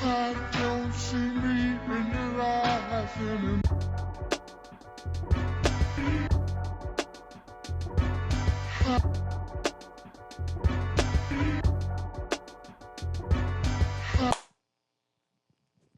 I don't see me in your eyes anymore.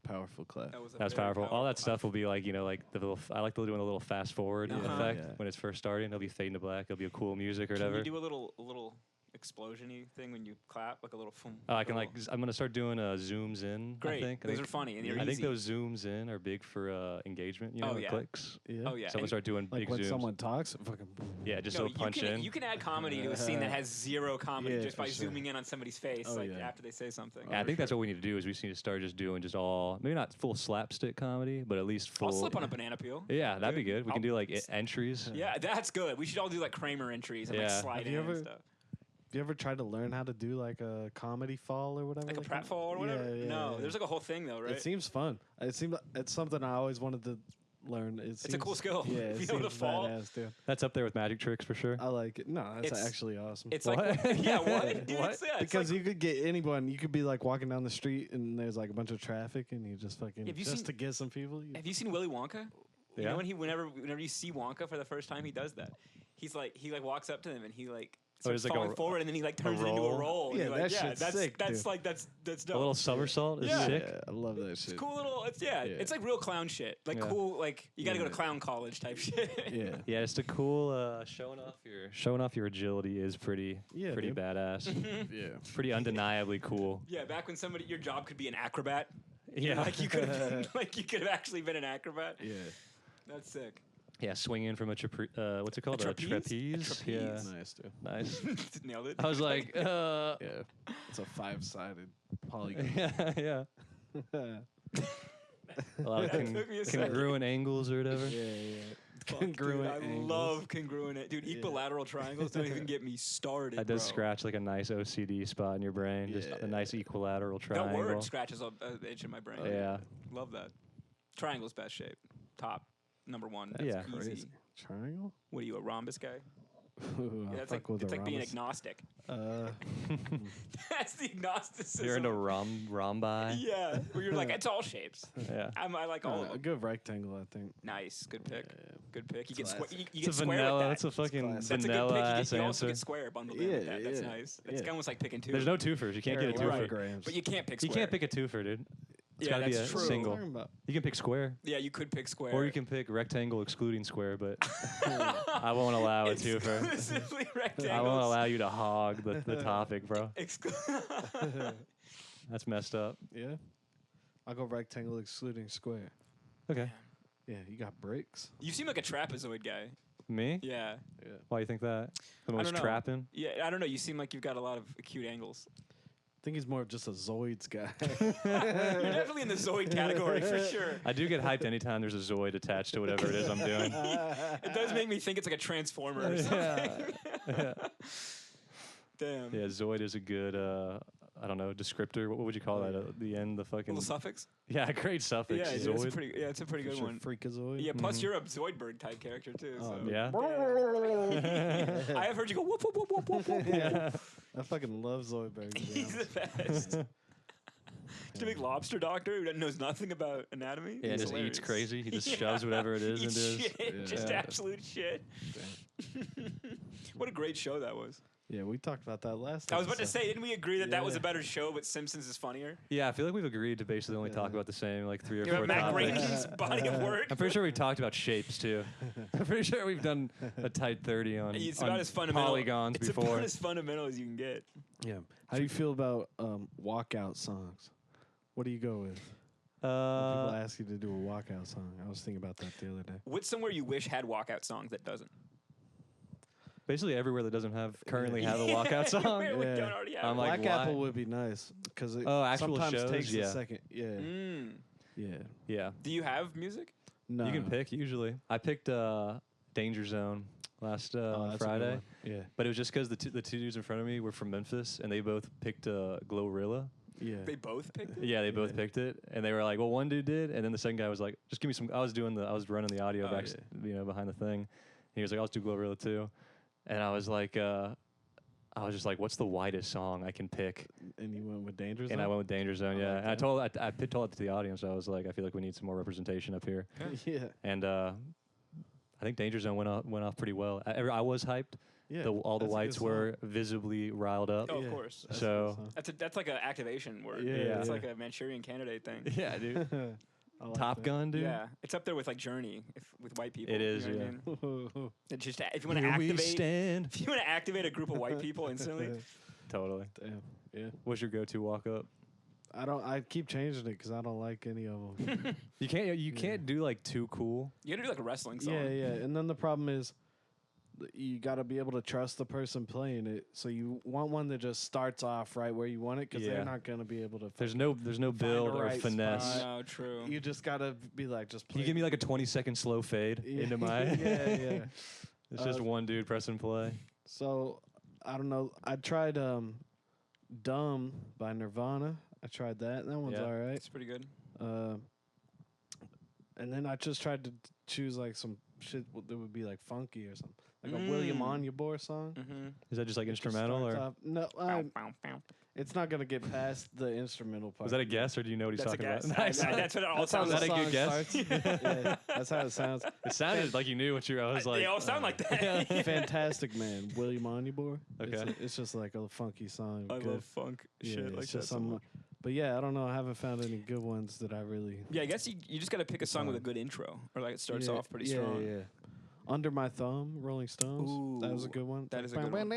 Powerful clap. That's powerful. All that stuff will be like, you know, like the little. I like doing a little fast forward effect when it's first starting. It'll be fading to black. It'll be a cool music or whatever. Can you do a little explosion-y thing when you clap, like a little? Oh, I can like. I'm gonna start doing zooms in. Great. I think. Those are funny and they're I think easy. those zooms in are big for engagement. You know, clicks. Yeah. Oh yeah. So I'm gonna start doing Like big when zooms. someone talks, fucking. Yeah, just No, a punch in. you can add comedy to a scene that has zero comedy Yeah, just by for sure. zooming in on somebody's face Oh, after they say something. Yeah, I think that's what we need to do. Is we just need to start just doing just all maybe not full slapstick comedy, but at least full. I'll slip on a banana peel. Yeah, that'd be good. We can I'll- do like entries. Yeah, that's good. We should all do like Kramer entries and like Yeah. slide Have in you and ever- stuff. Have you ever tried to learn how to do like a comedy fall or whatever? Like a they call it? pratfall or whatever? Yeah, No, yeah. there's like a whole thing though, right? It seems fun. It's something I always wanted to learn. It's a cool skill. Yeah, If it you know to seems fall. badass, dude. That's up there with magic tricks for sure. I like it. No, that's It's- actually awesome. It's What? like yeah, what? Dude, What? It's, yeah, it's because like, you could get anyone. You could be like walking down the street and there's like a bunch of traffic and you just fucking Have you just seen- to get some people. have you seen Willy Wonka? You Yeah. know whenever you see Wonka for the first time, he does that. He walks up to them and he like starts it's like falling a- forward and then he like turns a it into a roll? roll. Yeah, and you're that like, shit's that's sick, that's dude. like that's dope. A little somersault is Yeah. sick. Yeah, I love that shit. Cool little, it's like real clown shit. Like Yeah. cool, like you got to go to Yeah. clown college type shit. Yeah, Yeah, it's a cool showing off your agility is pretty Yeah, dude. badass. yeah. It's pretty undeniably cool. Yeah, back when your job could be an acrobat. Yeah. Like you could have have actually been an acrobat. Yeah, That's sick. Yeah, swinging from what's it called? A trapeze? A Yeah, trapeze. nice dude. nice. Nailed it. I was like, Yeah, it's a 5-sided polygon. yeah. A lot of That took me a second. congruent angles or whatever. yeah. Fuck, Congruent dude, I angles. love congruent. Dude, equilateral triangles don't even get me started. That does bro. scratch like a nice OCD spot in your brain. Just a nice equilateral That triangle. word scratches an itch in my brain. Yeah. Love that. Triangle's best shape. Top. Number one. That's Yeah. easy. Crazy. Triangle? What are you, a rhombus guy? Ooh, I'll That's fuck like with it's a like being rhombus. agnostic. Uh, That's the agnosticism. You're into rhombi. Yeah, where you're like it's all shapes. Yeah. I like all of a them. good rectangle, I think. Nice, good pick. Yeah. Good pick. You get Classic. square. You It's a get square vanilla. with that. That's a fucking classic. That's a good vanilla pick. ass You also answer. get square bundled in with that. That's Yeah, nice. It's yeah. almost like picking two. There's no twofers. You can't get a Right. twofer. Grams. But you can't pick You square. can't pick a twofer, dude. It's Yeah, gotta be a that's true. single. Talking about- You can pick square. Yeah, you could pick square. Or you can pick rectangle excluding square, but I won't allow a twofer. Exclusively rectangles. I won't allow you to hog the topic, bro. Exclu- That's messed up. Yeah. I'll go rectangle excluding square. Okay. Yeah, you got bricks. You seem like a trapezoid guy. Me? Yeah. Yeah. Why you think that? I'm I always don't know. trapping. Yeah, I don't know. You seem like you've got a lot of acute angles. I think he's more of just a Zoids guy. You're definitely in the Zoid category for sure. I do get hyped anytime there's a Zoid attached to whatever it is I'm doing. It does make me think it's like a transformer or something. Damn. Yeah, Zoid is a good, I don't know, descriptor. What would you call that at the end? The fucking. Little suffix. Yeah, great suffix. Yeah, it's Zoid. it's a pretty good one. Freakazoid. Yeah, plus you're a Zoidberg type character too. So. Yeah. I have heard you go whoop whoop whoop whoop whoop whoop. Yeah. I fucking love Zoidberg. He's the best. Just a big lobster doctor who knows nothing about anatomy. Yeah, He's just hilarious. eats crazy. He just shoves whatever it is Eats into his. shit, just Yeah. absolute shit. What a great show that was. Yeah, we talked about that last I was about to episode. say, didn't we agree that that was a Yeah. better show, but Simpsons is funnier? Yeah, I feel like we've agreed to basically only talk about the same, like 3 or You know, 4 Matt topics. Groening's body of work. I'm pretty sure we've talked about shapes too. I'm pretty sure we've done a tight 30 on, It's on about as fundamental. polygons It's before. about as fundamental as you can get. Yeah. How do you feel about walkout songs? What do you go with? People ask you to do a walkout song. I was thinking about that the other day. What's somewhere you wish had walkout songs that doesn't? Basically everywhere that doesn't currently have a walkout song. We Yeah. don't already have I'm it. like, Black why? Apple would be nice because it actual sometimes shows? takes Yeah. a second. Yeah. Mm. Yeah. Yeah. Do you have music? No. You can pick usually. I picked Danger Zone last Oh, that's a good Friday. one. Yeah. But it was just because the two dudes in front of me were from Memphis and they both picked Glorilla. Yeah. They both picked it? Yeah, they both picked it, and they were like, "Well, one dude did," and then the second guy was like, "Just give me some." I was running the audio Oh, back, behind the thing. And he was like, "I'll just do Glorilla too," and I was like, I was just like, what's the widest song I can pick? And you went with Danger Zone? And I went with Danger Zone, I yeah. like And I that. told it to the audience. I was like, I feel like we need some more representation up here. Yeah. And I think Danger Zone went off pretty well. I was hyped. Yeah. All the that's a good whites song. were visibly riled up. Oh, Yeah, of course. that's a good So song. That's like an activation word. Yeah, It's yeah. like a Manchurian Candidate thing. yeah, dude. I like Top that. Gun, dude. Yeah, it's up there with like Journey with white people. It is, you know what yeah. I mean? It's just if you want to Here we activate, stand. if you want to activate a group of white people instantly, Totally. Damn. Yeah. What's your go-to walk-up? I keep changing it because I don't like any of them. You can't do like too cool. you gotta do like a wrestling song. Yeah, yeah. And then the problem is, you got to be able to trust the person playing it. So you want one that just starts off right where you want it because Yeah. they're not gonna be able to. There's no build the or right finesse. spot. No, true. You just gotta be like, just Can play. you give me like a 20-second slow fade Yeah. into my? yeah, yeah. It's just one dude pressing play. So I don't know. I tried "Dumb" by Nirvana. I tried that. That one's Yeah. all right. It's pretty good. And then I just tried to choose like some shit that would be like funky or something, like a William Onyeabor song. Mm-hmm. Is that just like It just instrumental starts or off- no? It's not gonna get past the instrumental part. was that a guess or do you know what he's That's a talking guess. about? Nice. That's what it all That's how sounds the Is that a like. good guess? song starts. Yeah, that's how it sounds. It sounded like you knew what you. I was like, They all sound like that. Fantastic Man, William Onyeabor. Okay. It's just like a funky song. I Good. love funk Yeah, shit it's like just that. So some- much. But yeah, I don't know. I haven't found any good ones that I really. Yeah, I guess you just gotta pick a song with a good intro, or like it starts Yeah, off pretty yeah, strong. Yeah. Under My Thumb, Rolling Stones. That was a Ooh, good one. that is a good one.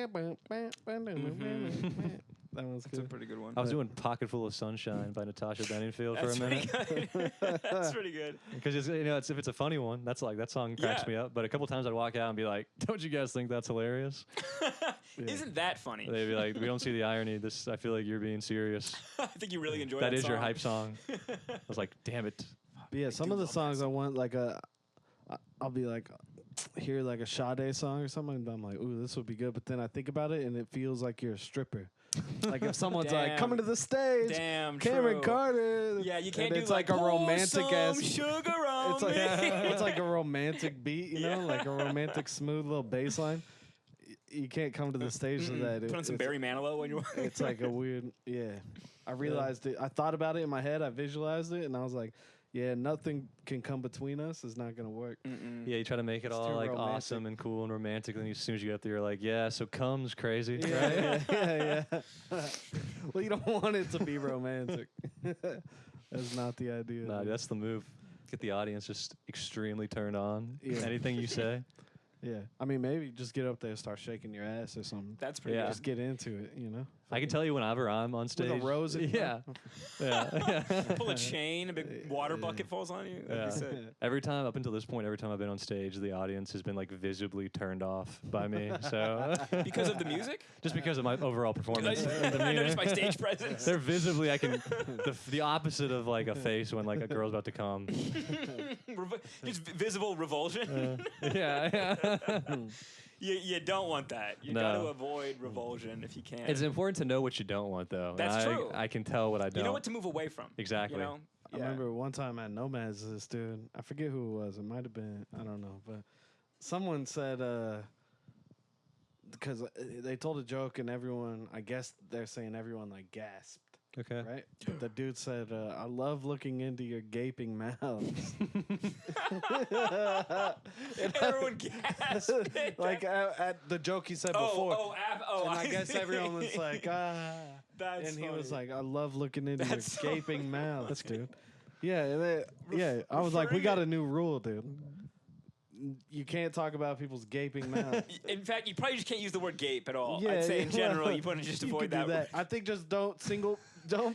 That one's That's a good. pretty good one. I was doing "Pocket Full of Sunshine" by Natasha Bedingfield That's for a minute. pretty good. That's pretty good. Because if it's a funny one, that's like that song cracks Yeah. me up. But a couple times I'd walk out and be like, "Don't you guys think that's hilarious?" Isn't that funny? They'd be like, "We don't see the irony. This I feel like you're being serious. I think you really enjoy That that is your song. hype song." I was like, "Damn it." But yeah, some do of the love that songs I want like I'll be like, hear like a Sade song or something, and I'm like, ooh, this would be good. But then I think about it, and it feels like you're a stripper. Like if someone's like, Damn. coming to the stage, Damn, Cameron true. Carter. Yeah, you can't and do it's like a "Pour romantic some ass. sugar on It's like me." it's like a romantic beat, you know, Yeah. like a romantic smooth little bass line. You can't come to the stage to that. Put on some It's- Barry Manilow when you're. It's like a weird, yeah. I realized it. I thought about it in my head. I visualized it, and I was like, yeah, nothing can come between us. It's not gonna work. Yeah, you try to make it It's all too like romantic. awesome and cool and romantic. Then as soon as you get up there, you're like, "Yeah, so comes crazy." Right? Yeah, yeah, yeah. Well, you don't want it to be romantic. That's not the idea. Nah, dude. that's the move. Get the audience just extremely turned on. Yeah. Anything you say. Yeah, I mean, maybe just get up there and start shaking your ass or something. That's pretty Yeah. good. Just get into it, you know. I can tell you whenever I'm on With stage. a rose in Yeah. yeah. Pull a chain, a big water bucket falls on you. That'd Yeah. be sick. Every time up until this point, every time I've been on stage, the audience has been like visibly turned off by me. So Because of the music? just because of my overall performance. and I know demeanor. just my stage presence. They're visibly, the opposite of like a face when like a girl's about to come. Just visible revulsion. Yeah. You don't want that. You No. got to avoid revulsion if you can. It's important to know what you don't want, though. That's And true. I can tell what I don't. you know what to move away from. Exactly. You know? I remember one time at Nomads, this dude, I forget who it was. It might have been, I don't know, but someone said, because they told a joke and everyone, I guess they're saying everyone like gasped, Okay. right? But the dude said, I love looking into your gaping mouths. And everyone gasped. Like at the joke he said before. And I guess see. everyone was like, ah. That's And he was funny. like, I love looking into your That's so gaping mouths, dude. Yeah, yeah. I was like, we referring got it- a new rule, dude. You can't talk about people's gaping mouths. In fact, you probably just can't use the word gape at all. Yeah, I'd say in yeah. general, you want to just You avoid could do that. I think just don't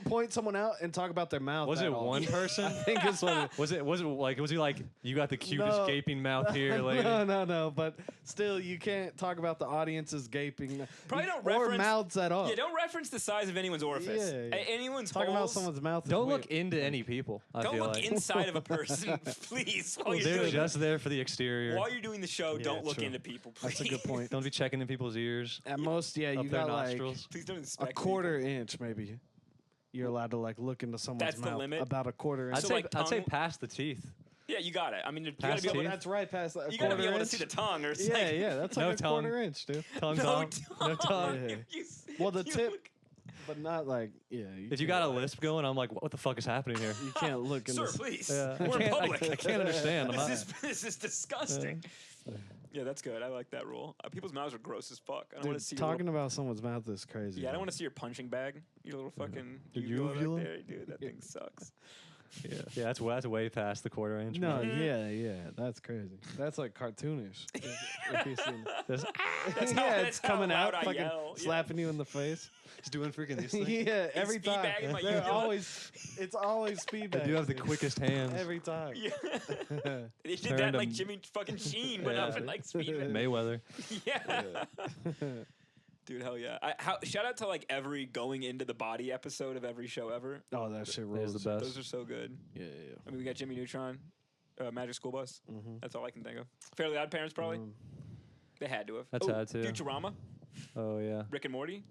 point someone out and talk about their mouth. Was at it all. one person? I think it's what it Was he like, you got the cutest No. gaping mouth here, lady? No. But still, you can't talk about the audience's gaping. Probably don't or reference- mouths at all. Yeah, don't reference the size of anyone's orifice. Yeah, yeah. Anyone's Talk about holes. someone's mouth. is Don't weird. look into any people. I Don't feel look like. inside of a person, please. While you're, They're doing, just there for the exterior. while you're doing the show, Yeah, don't look true. into people, please. That's a good point. Don't be checking in people's ears, At most, yeah, you up their got like nostrils. Please don't a inspect quarter inch, maybe. You're allowed to like look into someone's That's the mouth limit? about a quarter inch. I'd So, say like, I'd say tongue- past the teeth. Yeah, you got it. I mean, you Past gotta be able. teeth? That's right past that. You gotta be able to see the tongue, or it's like, Yeah, that's No like a tongue. quarter inch, dude. Tongue's no out. tongue. No tongue. Yeah. If you s- Well, the if you tip, look- but not like If you got a lisp going, I'm like, what the fuck is happening here? you can't look in Sir, this. please. Yeah. We're in public. I can't understand. I'm not, This is disgusting. Yeah, that's good. I like that rule. People's mouths are gross as fuck. I don't want Dude, to see your talking about someone's mouth is crazy. Yeah, I don't want to see your punching bag. Your little fucking The uvula uvula? right there, dude. That thing sucks. yeah, that's way past the quarter inch. No, man. yeah, that's crazy. That's like cartoonish. if you've seen This- That's how- yeah, that's it's how coming out, loud I fucking yell. Yeah. slapping you in the face. He's doing freaking these things. Yeah, every speed time. bagging my They're uvula. it's always speed I bag. do have the quickest hands. every time. Yeah. They did Turned that like him- Jimmy fucking Sheen went up Yeah. and like speed. Mayweather. Yeah. Dude, hell yeah. Shout out to like every going into the body episode of every show ever. Oh, that shit That rules. is the best. Those are so good. Yeah. I mean, we got Jimmy Neutron, Magic School Bus. Mm-hmm. That's all I can think of. Fairly Odd Parents, probably. They had to have. That's had to. Futurama, Oh yeah. Rick and Morty.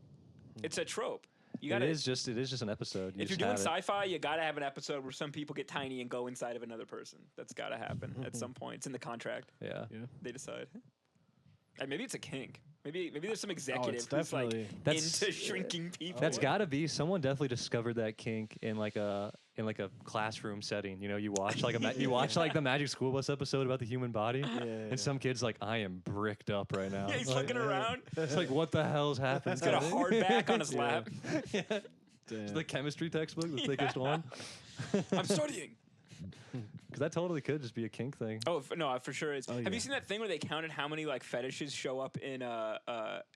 It's a trope. You It gotta. is just an episode. If you're doing sci-fi, you gotta have an episode where some people get tiny and go inside of another person. That's gotta happen at some point. It's in the contract. Yeah. They decide. And maybe it's a kink. Maybe there's some executive it's who's like definitely- That's- into shrinking people. That's got to be someone definitely discovered that kink in like a classroom setting. You know, you watch like you watch like the Magic School Bus episode about the human body, and some kid's like, I am bricked up right now. Yeah, he's Like, looking around. It's like, what the hell's happened? He's got a hard back on his Yeah. lap. It's the chemistry textbook, the thickest one. I'm studying. Because that totally could just be a kink thing. Oh no, for sure. Have yeah. you seen that thing where they counted how many like fetishes show up in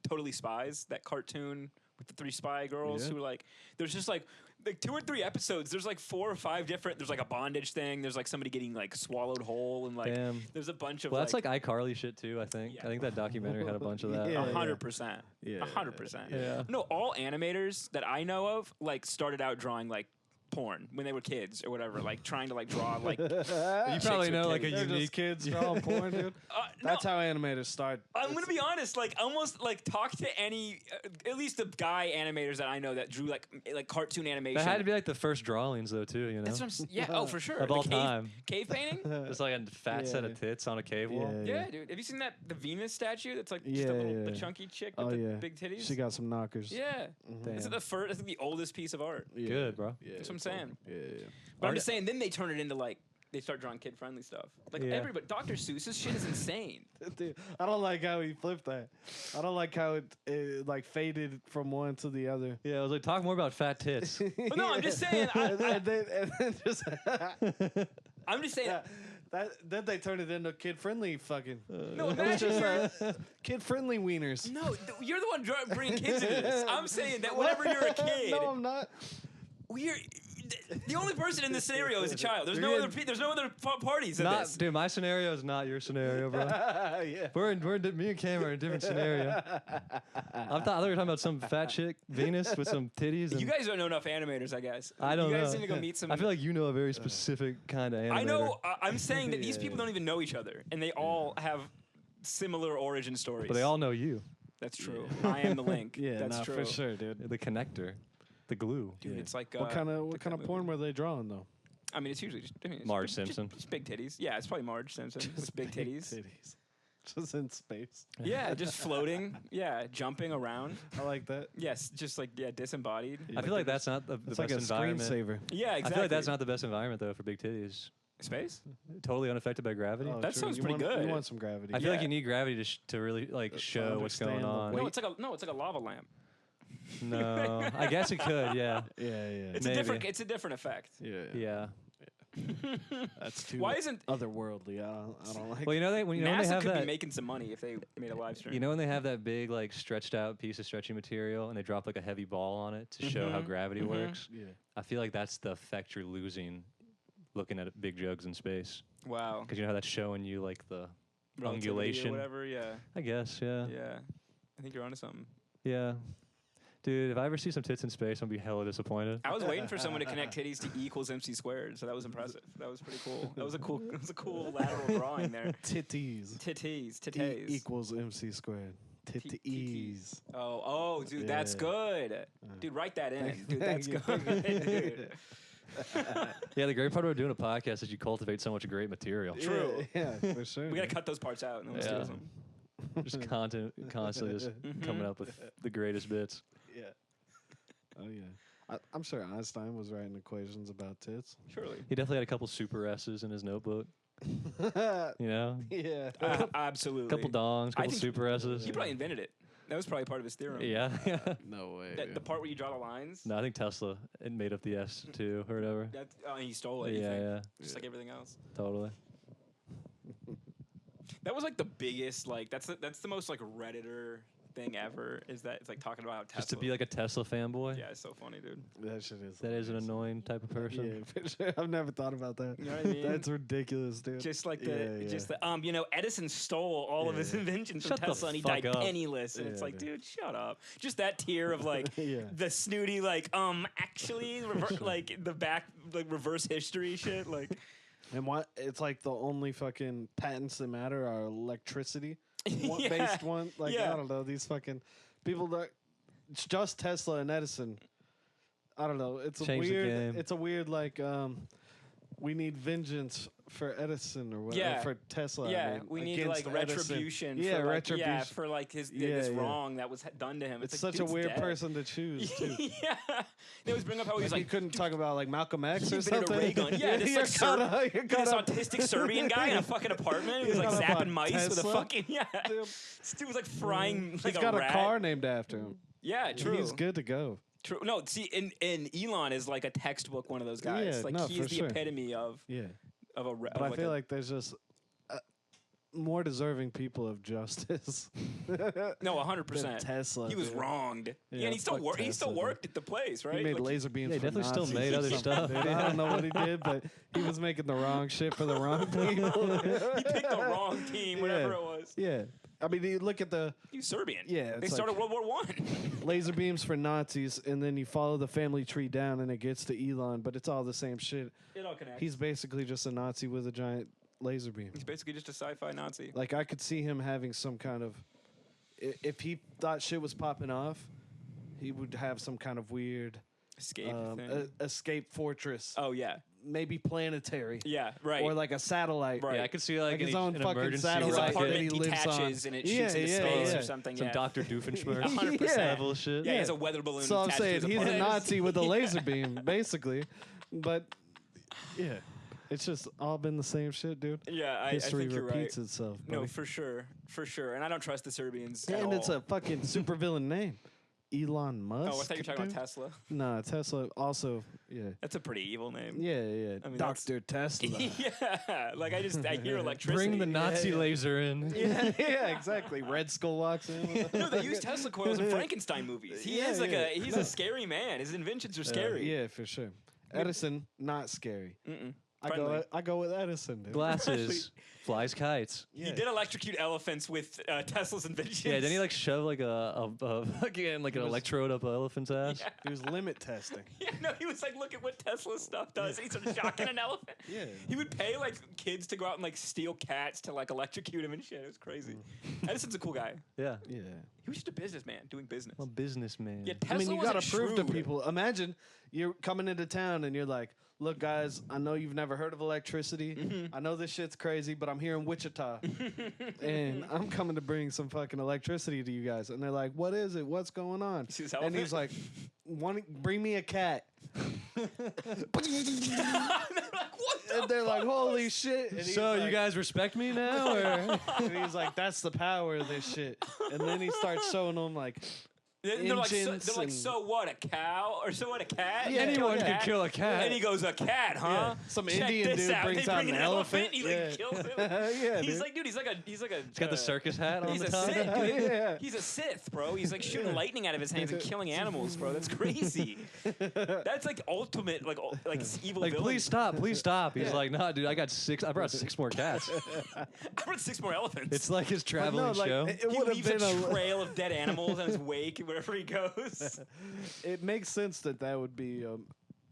Totally Spies? That cartoon with the 3 spy girls Yeah. who like. There's just like 2 or 3 episodes. There's like 4 or 5 different. There's like a bondage thing. There's like somebody getting like swallowed whole and like. Damn. There's a bunch of. Well, that's like iCarly shit too. I think. Yeah. I think that documentary had a bunch of that. Yeah. 100%. Yeah. 100%. Yeah. No, all animators that I know of like started out drawing like porn when they were kids or whatever, like trying to like draw like. You Chicks probably with know like a titties. They're just unique. kids drawing porn, dude. That's how animators start. I'm gonna be honest, like almost like talk to any, at least the guy animators that I know that drew like cartoon animation. That had to be like the first drawings though too. You know, That's what I'm yeah. Oh, for sure. of The all cave, time. Cave painting. It's like a fat set Yeah. of tits on a cave wall. Yeah. Yeah, dude. Have you seen the Venus statue? That's like just Yeah, a little the yeah. chunky chick with Oh the yeah, big titties. She got some knockers. Yeah. Damn. Is it the first? I think the oldest piece of art. Yeah. Good, bro. Yeah, That's what I'm saying. Yeah. But I'm Art- just saying, then they turn it into like they start drawing kid-friendly stuff. Like Yeah. everybody, Dr. Seuss's shit is insane. Dude, I don't like how he flipped that. I don't like how it like faded from one to the other. Yeah, I was like, talk more about fat tits. But no, I'm just saying. and then just I'm just saying. then they turned it into kid friendly fucking. No, It was imagine just you're, kid friendly wieners. no, you're the one bringing kids into this. I'm saying that whenever you're a kid, No, I'm not. we're the only person in this scenario is a child. There's no You're other. There's no other parties in Not, this. dude, my scenario is not your scenario, bro. Yeah. Me and Cam are in a different scenario. I thought we were talking about some fat chick Venus with some titties. And You guys don't know enough animators, I guess. I don't You know. guys need to go meet some. I feel like you know a very specific kind of animator. I know. I'm saying that these Yeah, people yeah. don't even know each other, and they all have similar origin stories. but they all know you. That's true. I am the link. Yeah, That's nah, true. for sure, dude. The connector, the glue. Dude, it's like What kind of like that porn movie. were they drawing though? I mean, it's usually just Marge just Simpson. Just big titties. Yeah, it's probably Marge Simpson with big titties. Titties. Just in space. Yeah, just floating. Yeah, jumping around. I like that. Yes, just like disembodied. I feel like that's not the It's best like a environment. screensaver. Yeah, exactly. I feel like that's not the best environment though for big titties. space. Totally unaffected by gravity. Oh, That true. sounds You pretty want- good. You want some gravity. I feel like yeah. you need gravity to really like show what's going understand the on. weight. No, it's like a lava lamp. No, I guess it could. Yeah, Yeah, yeah. It's Maybe. It's a different effect. yeah. yeah. That's too Why isn't otherworldly. I don't like Well, you know they when you know when they NASA have could be that. making some money if they made a live stream? You know when they have that big like stretched out piece of stretchy material and they drop like a heavy ball on it to show how Mhm, gravity mhm. works. Yeah. I feel like that's the effect you're losing looking at big jugs in space Wow. because you know how that's showing you like the Relativity or ungulation. whatever. Yeah. I guess yeah. Yeah. I think you're onto something. Yeah. Dude, if I ever see some tits in space, I'm gonna be hella disappointed. I was waiting for someone to connect titties to E equals MC squared, so that was impressive. That was pretty cool. That was a cool lateral drawing there. Titties. Titties. Equals MC squared. Titties. Oh, dude, that's Yeah. good. Dude, write that in. Thank- Dude, that's thank you. good. Dude. Yeah, the great part about doing a podcast is you cultivate so much great material. True. Yeah, for sure. We gotta cut those parts out and then we'll steal Yeah. some. Just constantly just coming up with the greatest bits. Yeah. Oh yeah. I'm sure Einstein was writing equations about tits. Surely. He definitely had a couple super S's in his notebook. Yeah. You know, Absolutely. couple dongs, couple think super S's. He probably invented it. That was probably part of his theorem. Yeah. No way. The part where you draw the lines. No, I think Tesla it made up the S too or whatever. And he stole it. you Yeah, think? yeah, Just like everything else. totally. That was like the biggest, like that's the most like Redditor thing ever. Is that it's like talking about how Tesla. Just to be like a Tesla fanboy. Yeah, it's so funny, dude. That shit is. That is an hilarious. annoying type of person. Yeah, for sure. I've never thought about that. You know what I mean? That's ridiculous, dude. Just like Yeah. you know, Edison stole all of his Yeah. inventions Shut from the Tesla and he fuck died up. penniless. And Yeah, it's like, dude. dude, shut up. Just that tier of like Yeah. the snooty, like, actually, like the back, like reverse history shit. Like, And what? It's like the only fucking patents that matter are electricity Yeah. based one. Like Yeah. I don't know these fucking people that it's just Tesla and Edison. I don't know. It's a Change the weird. game. It's a weird like. We need vengeance for Edison or whatever Yeah. for Tesla. I yeah, mean, we need against like Edison. retribution. Yeah, for, like, retribution. Yeah, for like his Yeah, this yeah. wrong that was done to him. It's like, such a dude's weird dead. person to choose too. Yeah, they always bring up how he was Like, like you couldn't talk about like Malcolm X he or invented something. a ray gun. Yeah, this you're like caught up- you're this caught up. autistic Serbian guy in a fucking apartment. He was like You're caught up zapping on mice with a Tesla? fucking Dude. This dude was like frying like He's a got rat. a car named after him. Yeah, true. He's good to go. True. No, see, and Elon is like a textbook one of those guys. Yeah, like no, he's for the sure. epitome of Yeah. a. But I feel like there's just more deserving people of justice. no, 100%. than Tesla. He was dude. wronged. Yeah, Yeah, and he still fuck worked. He still Tesla, dude. worked at the place, right? He made Like, laser beams. Yeah, he for definitely still Nazis made or other something, stuff. dude. I don't know what he did, but he was making the wrong shit for the wrong people. he picked the wrong team, whatever Yeah. it was. Yeah. I mean, you look at the He was Serbian. Yeah, they it's started like- World War One. laser beams for Nazis, and then you follow the family tree down, and it gets to Elon, but it's all the same shit. It all connects. He's basically just a Nazi with a giant laser beam. He's basically just a sci-fi Nazi. Like, I could see him having some kind of... If he thought shit was popping off, he would have some kind of weird Escape thing. escape fortress. Oh yeah, Maybe planetary. yeah, right. Or like a satellite. Right. Yeah, I could see like, Like his an, own an fucking emergency satellite his that rocket, apartment he lives on. detaches and it Yeah, shoots into yeah, space yeah. or something. some yeah. Dr. Doofenshmirtz 100%. level shit. Yeah, he has a weather balloon. So I'm attached to saying his he's a apartment. Nazi with a laser beam, basically. But yeah, it's just all been the same shit, dude. Yeah, I History think you're repeats right. itself. No, buddy. for sure. And I don't trust the Serbians. at And it's all. a fucking supervillain name, Elon Musk. Oh, I thought you were talking dude. about Tesla. Nah, Tesla also. Yeah. That's a pretty evil name. Yeah, yeah. I mean, Dr. Tesla. yeah, like I hear electricity. Bring the Nazi yeah. laser in. yeah, yeah, exactly. Red Skull walks in. No, they use Tesla coils in Frankenstein movies. He Yeah, is like yeah. he's a scary man. His inventions are scary. Yeah, for sure. Edison, not scary. Mm-mm. I Friendly. go with Edison, dude. Glasses, flies kites. Yeah. He did electrocute elephants with Tesla's inventions. Yeah, then he like shove like again like an electrode up an elephant's ass. Yeah. He was limit testing. Yeah, no, he was like, look at what Tesla stuff does. He started shocking an elephant. Yeah. He would pay like kids to go out and like steal cats to like electrocute him and shit. It was crazy. Edison's a cool guy. Yeah. Yeah. He was just a businessman doing business. I'm a businessman. Yeah, I Tesla mean, you wasn't gotta prove to shrewd. people. Imagine you're coming into town and you're like, look, guys, I know you've never heard of electricity. Mm-hmm. I know this shit's crazy, but I'm here in Wichita. And I'm coming to bring some fucking electricity to you guys. And they're like, what is it? What's going on? See this And he's elephant? like, bring me a cat. They're like, what the And they're like, holy shit. And he's So you like- guys respect me now, or And he's like, that's the power of this shit. And then he starts showing them like, They're like, engines and- so what, a cow? Or so what, a cat? Yeah, You anyone kill a can cat? kill a cat. And he goes, a cat, huh? Yeah. Some Check Indian this dude out. brings They out bring an an elephant. He like kills him. Yeah, He's dude. like, dude, he's like a. He's got the circus hat on He's the a top. Sith, dude. Yeah. He's a Sith, bro. He's like shooting lightning out of his hands and killing animals, bro. That's crazy. That's like ultimate, like evil Like, villain. please stop, please stop. He's Yeah. like, nah, dude, I got six. I brought 6 more cats. I brought 6 more elephants. It's like his But traveling no, like, show. it he would have leaves been a trail of dead animals on his wake wherever he goes. It makes sense that would be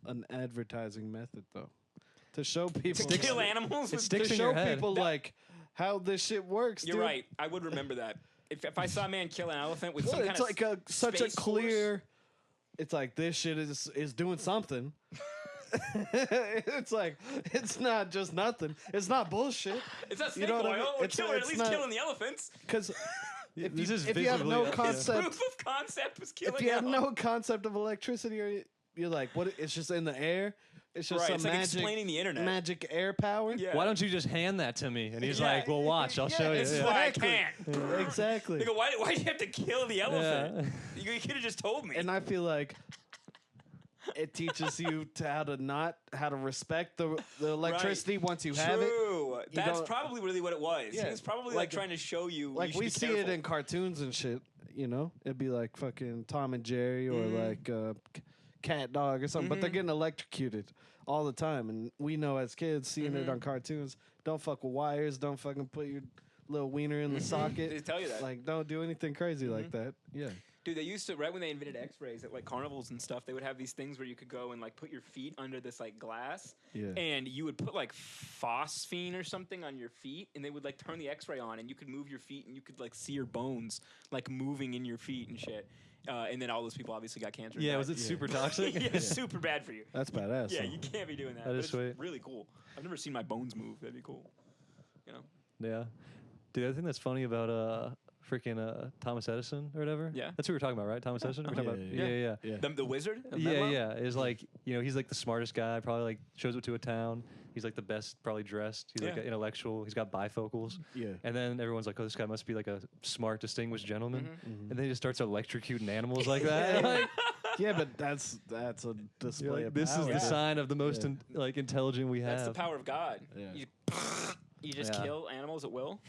an advertising method, though, to show people To kill animals. it with- sticks to in show your head. people like how this shit works. You're dude. right. I would remember that. If I saw a man kill an elephant with Well, some kind it's of like such a space force. clear. It's like this shit is doing something. it's like it's not just nothing. It's not bullshit. It's not snake know what I oil. mean? We're It's- killing, at it's least not- killing the elephants. Because This is if you have no visibly- concept, Proof of concept was killing if you have the no concept of electricity, or you're like, what? It's just in the air. It's just Right, some it's like magic, explaining the internet. magic air power. Yeah. Why don't you just hand that to me? And he's Yeah. like, well, watch, I'll show you. This is Yeah. why I Exactly. can't. Exactly. They go, why'd you have to kill the elephant? Yeah. You could have just told me. And I feel like it teaches you to how to respect the electricity once you have it. True. That's don't- probably really what it was. Yeah. He was probably Like- trying to show you. Like you should we be see it careful. in cartoons and shit. You know, it'd be like fucking Tom and Jerry or like Cat Dog or something. But they're getting electrocuted all the time, and we know as kids seeing it on cartoons. Don't fuck with wires. Don't fucking put your little wiener in the socket. They tell you that. Like, don't do anything crazy like that. Yeah. Dude, they used to, right when they invented X-rays at like carnivals and stuff, they would have these things where you could go and like put your feet under this like glass, Yeah. and you would put like phosphine or something on your feet, and they would like turn the X-ray on, and you could move your feet, and you could like see your bones like moving in your feet and shit. And then all those people obviously got cancer. and Yeah, died. was it super toxic? yeah, it's super bad for you. That's badass. Yeah, though. you can't be doing that. That but is it's sweet. really cool. I've never seen my bones move. That'd be cool. You know? Yeah. Dude, the other thing that's funny about freaking Thomas Edison or whatever. Yeah. That's who we're talking about, right? Thomas Edison? We're talking about, Yeah, yeah. Yeah. The wizard? Of Yeah, Menlo? yeah. Is like, you know, he's like the smartest guy, probably like shows up to a town. He's like the best, probably dressed. He's like Yeah. an intellectual. He's got bifocals. Yeah. And then everyone's like, oh, this guy must be like a smart, distinguished gentleman. Mm-hmm. And then he just starts electrocuting animals like that. Like, Yeah, but that's a display you're like, of this is power. the sign of the most like intelligent we have. That's the power of God. Yeah. You just Yeah. kill animals at will.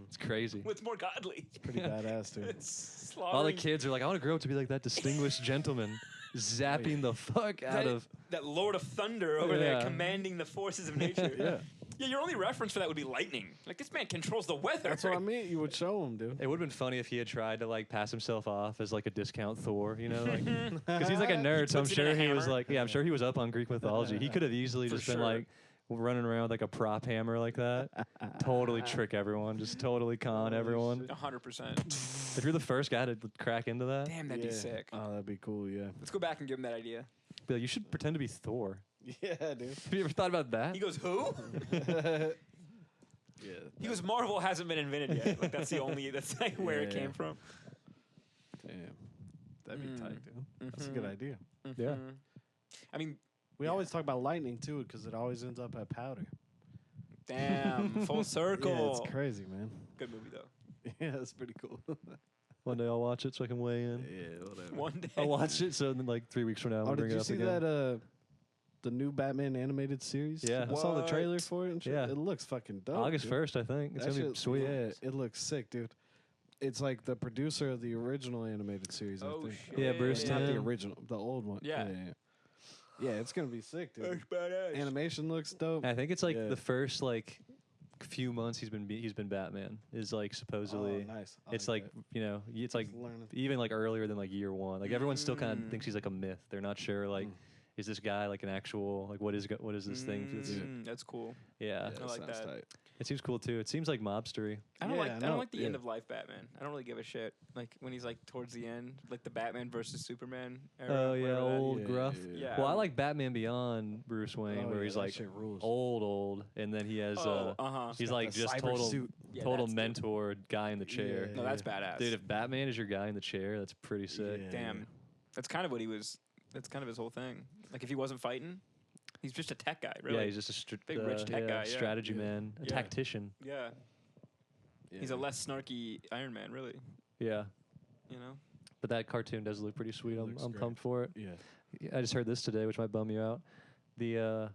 It's crazy. What's more godly? Pretty badass, dude. It's All the slaughtering kids are like, I want to grow up to be like that distinguished gentleman, zapping the fuck out that, of. that Lord of Thunder over there Yeah. commanding the forces of nature. Yeah. Yeah, your only reference for that would be lightning. Like, this man controls the weather. That's what I mean. You would show him, dude. It would have been funny if he had tried to like pass himself off as like a discount Thor, you know, like because he's like a nerd. So I'm puts it in sure a he was hammer. like, yeah, I'm sure he was up on Greek mythology. He could have easily For just been sure. like running around with like a prop hammer like that, totally trick everyone, just totally con everyone. 100%. If you're the first guy to crack into that, Damn, that'd Yeah. be sick. Oh, that'd be cool. Yeah. Let's go back and give him that idea. be like, you should pretend to be Thor. Yeah, dude. Have you ever thought about that? He goes, who? Yeah. He goes, Marvel hasn't been invented yet. Like, that's like where it Yeah. came from. Damn. That'd be tight, dude. That's a good idea. Yeah. I mean, We always talk about lightning too, because it always ends up at powder. damn, full circle. Yeah, it's crazy, man. Good movie, though. Yeah, that's pretty cool. One day I'll watch it so I can weigh in. Yeah, whatever. One day. I'll watch it so then like 3 weeks from now Oh, we'll did bring you it up see again. that? The new Batman animated series. Yeah. I saw the trailer What? for it. And shit. Yeah. It looks fucking dope. August dude. 1st, I think. It's That gonna be shit- sweet. Yeah, it looks sick, dude. It's like the producer of the original animated series. I Oh, think. shit. Yeah, Bruce It's not the Timm. original, the old one. Yeah. Yeah, it's gonna be sick, dude. That's badass. Animation looks dope. I think it's like Yeah. the first like few months he's been Batman is like supposedly. Oh, nice. I It's like that. you know it's like Just learning. even like earlier than like year one. Like everyone still kind of thinks he's like a myth. They're not sure like is this guy like an actual like what is this thing? It's- That's cool. yeah, Yeah, I like sounds that. tight. it seems cool too. It seems like mobstery. I don't Yeah, like. I I know, don't like the end yeah. of life Batman. I don't really give a shit. Like when he's like towards the end, like the Batman versus Superman era. Oh yeah, whatever that- old Yeah, gruff. Yeah. Well, I like Batman Beyond Bruce Wayne, Oh, where yeah, he's that like shit rules. old, and then he has he's got like the just cyber total suit. Yeah, total that's dope. mentor guy in the chair. Yeah. No, that's badass. Dude, if Batman is your guy in the chair, that's pretty sick. Yeah. Damn, that's kind of what he was. That's kind of his whole thing. Like if he wasn't fighting, he's just a tech guy, really. Yeah, he's just a Big rich tech guy, yeah. strategy Yeah. man, a Yeah. tactician. Yeah. He's a less snarky Iron Man, really. Yeah, You know. but that cartoon does look pretty sweet. It I'm looks great. pumped for it. Yeah. I just heard this today, which might bum you out. The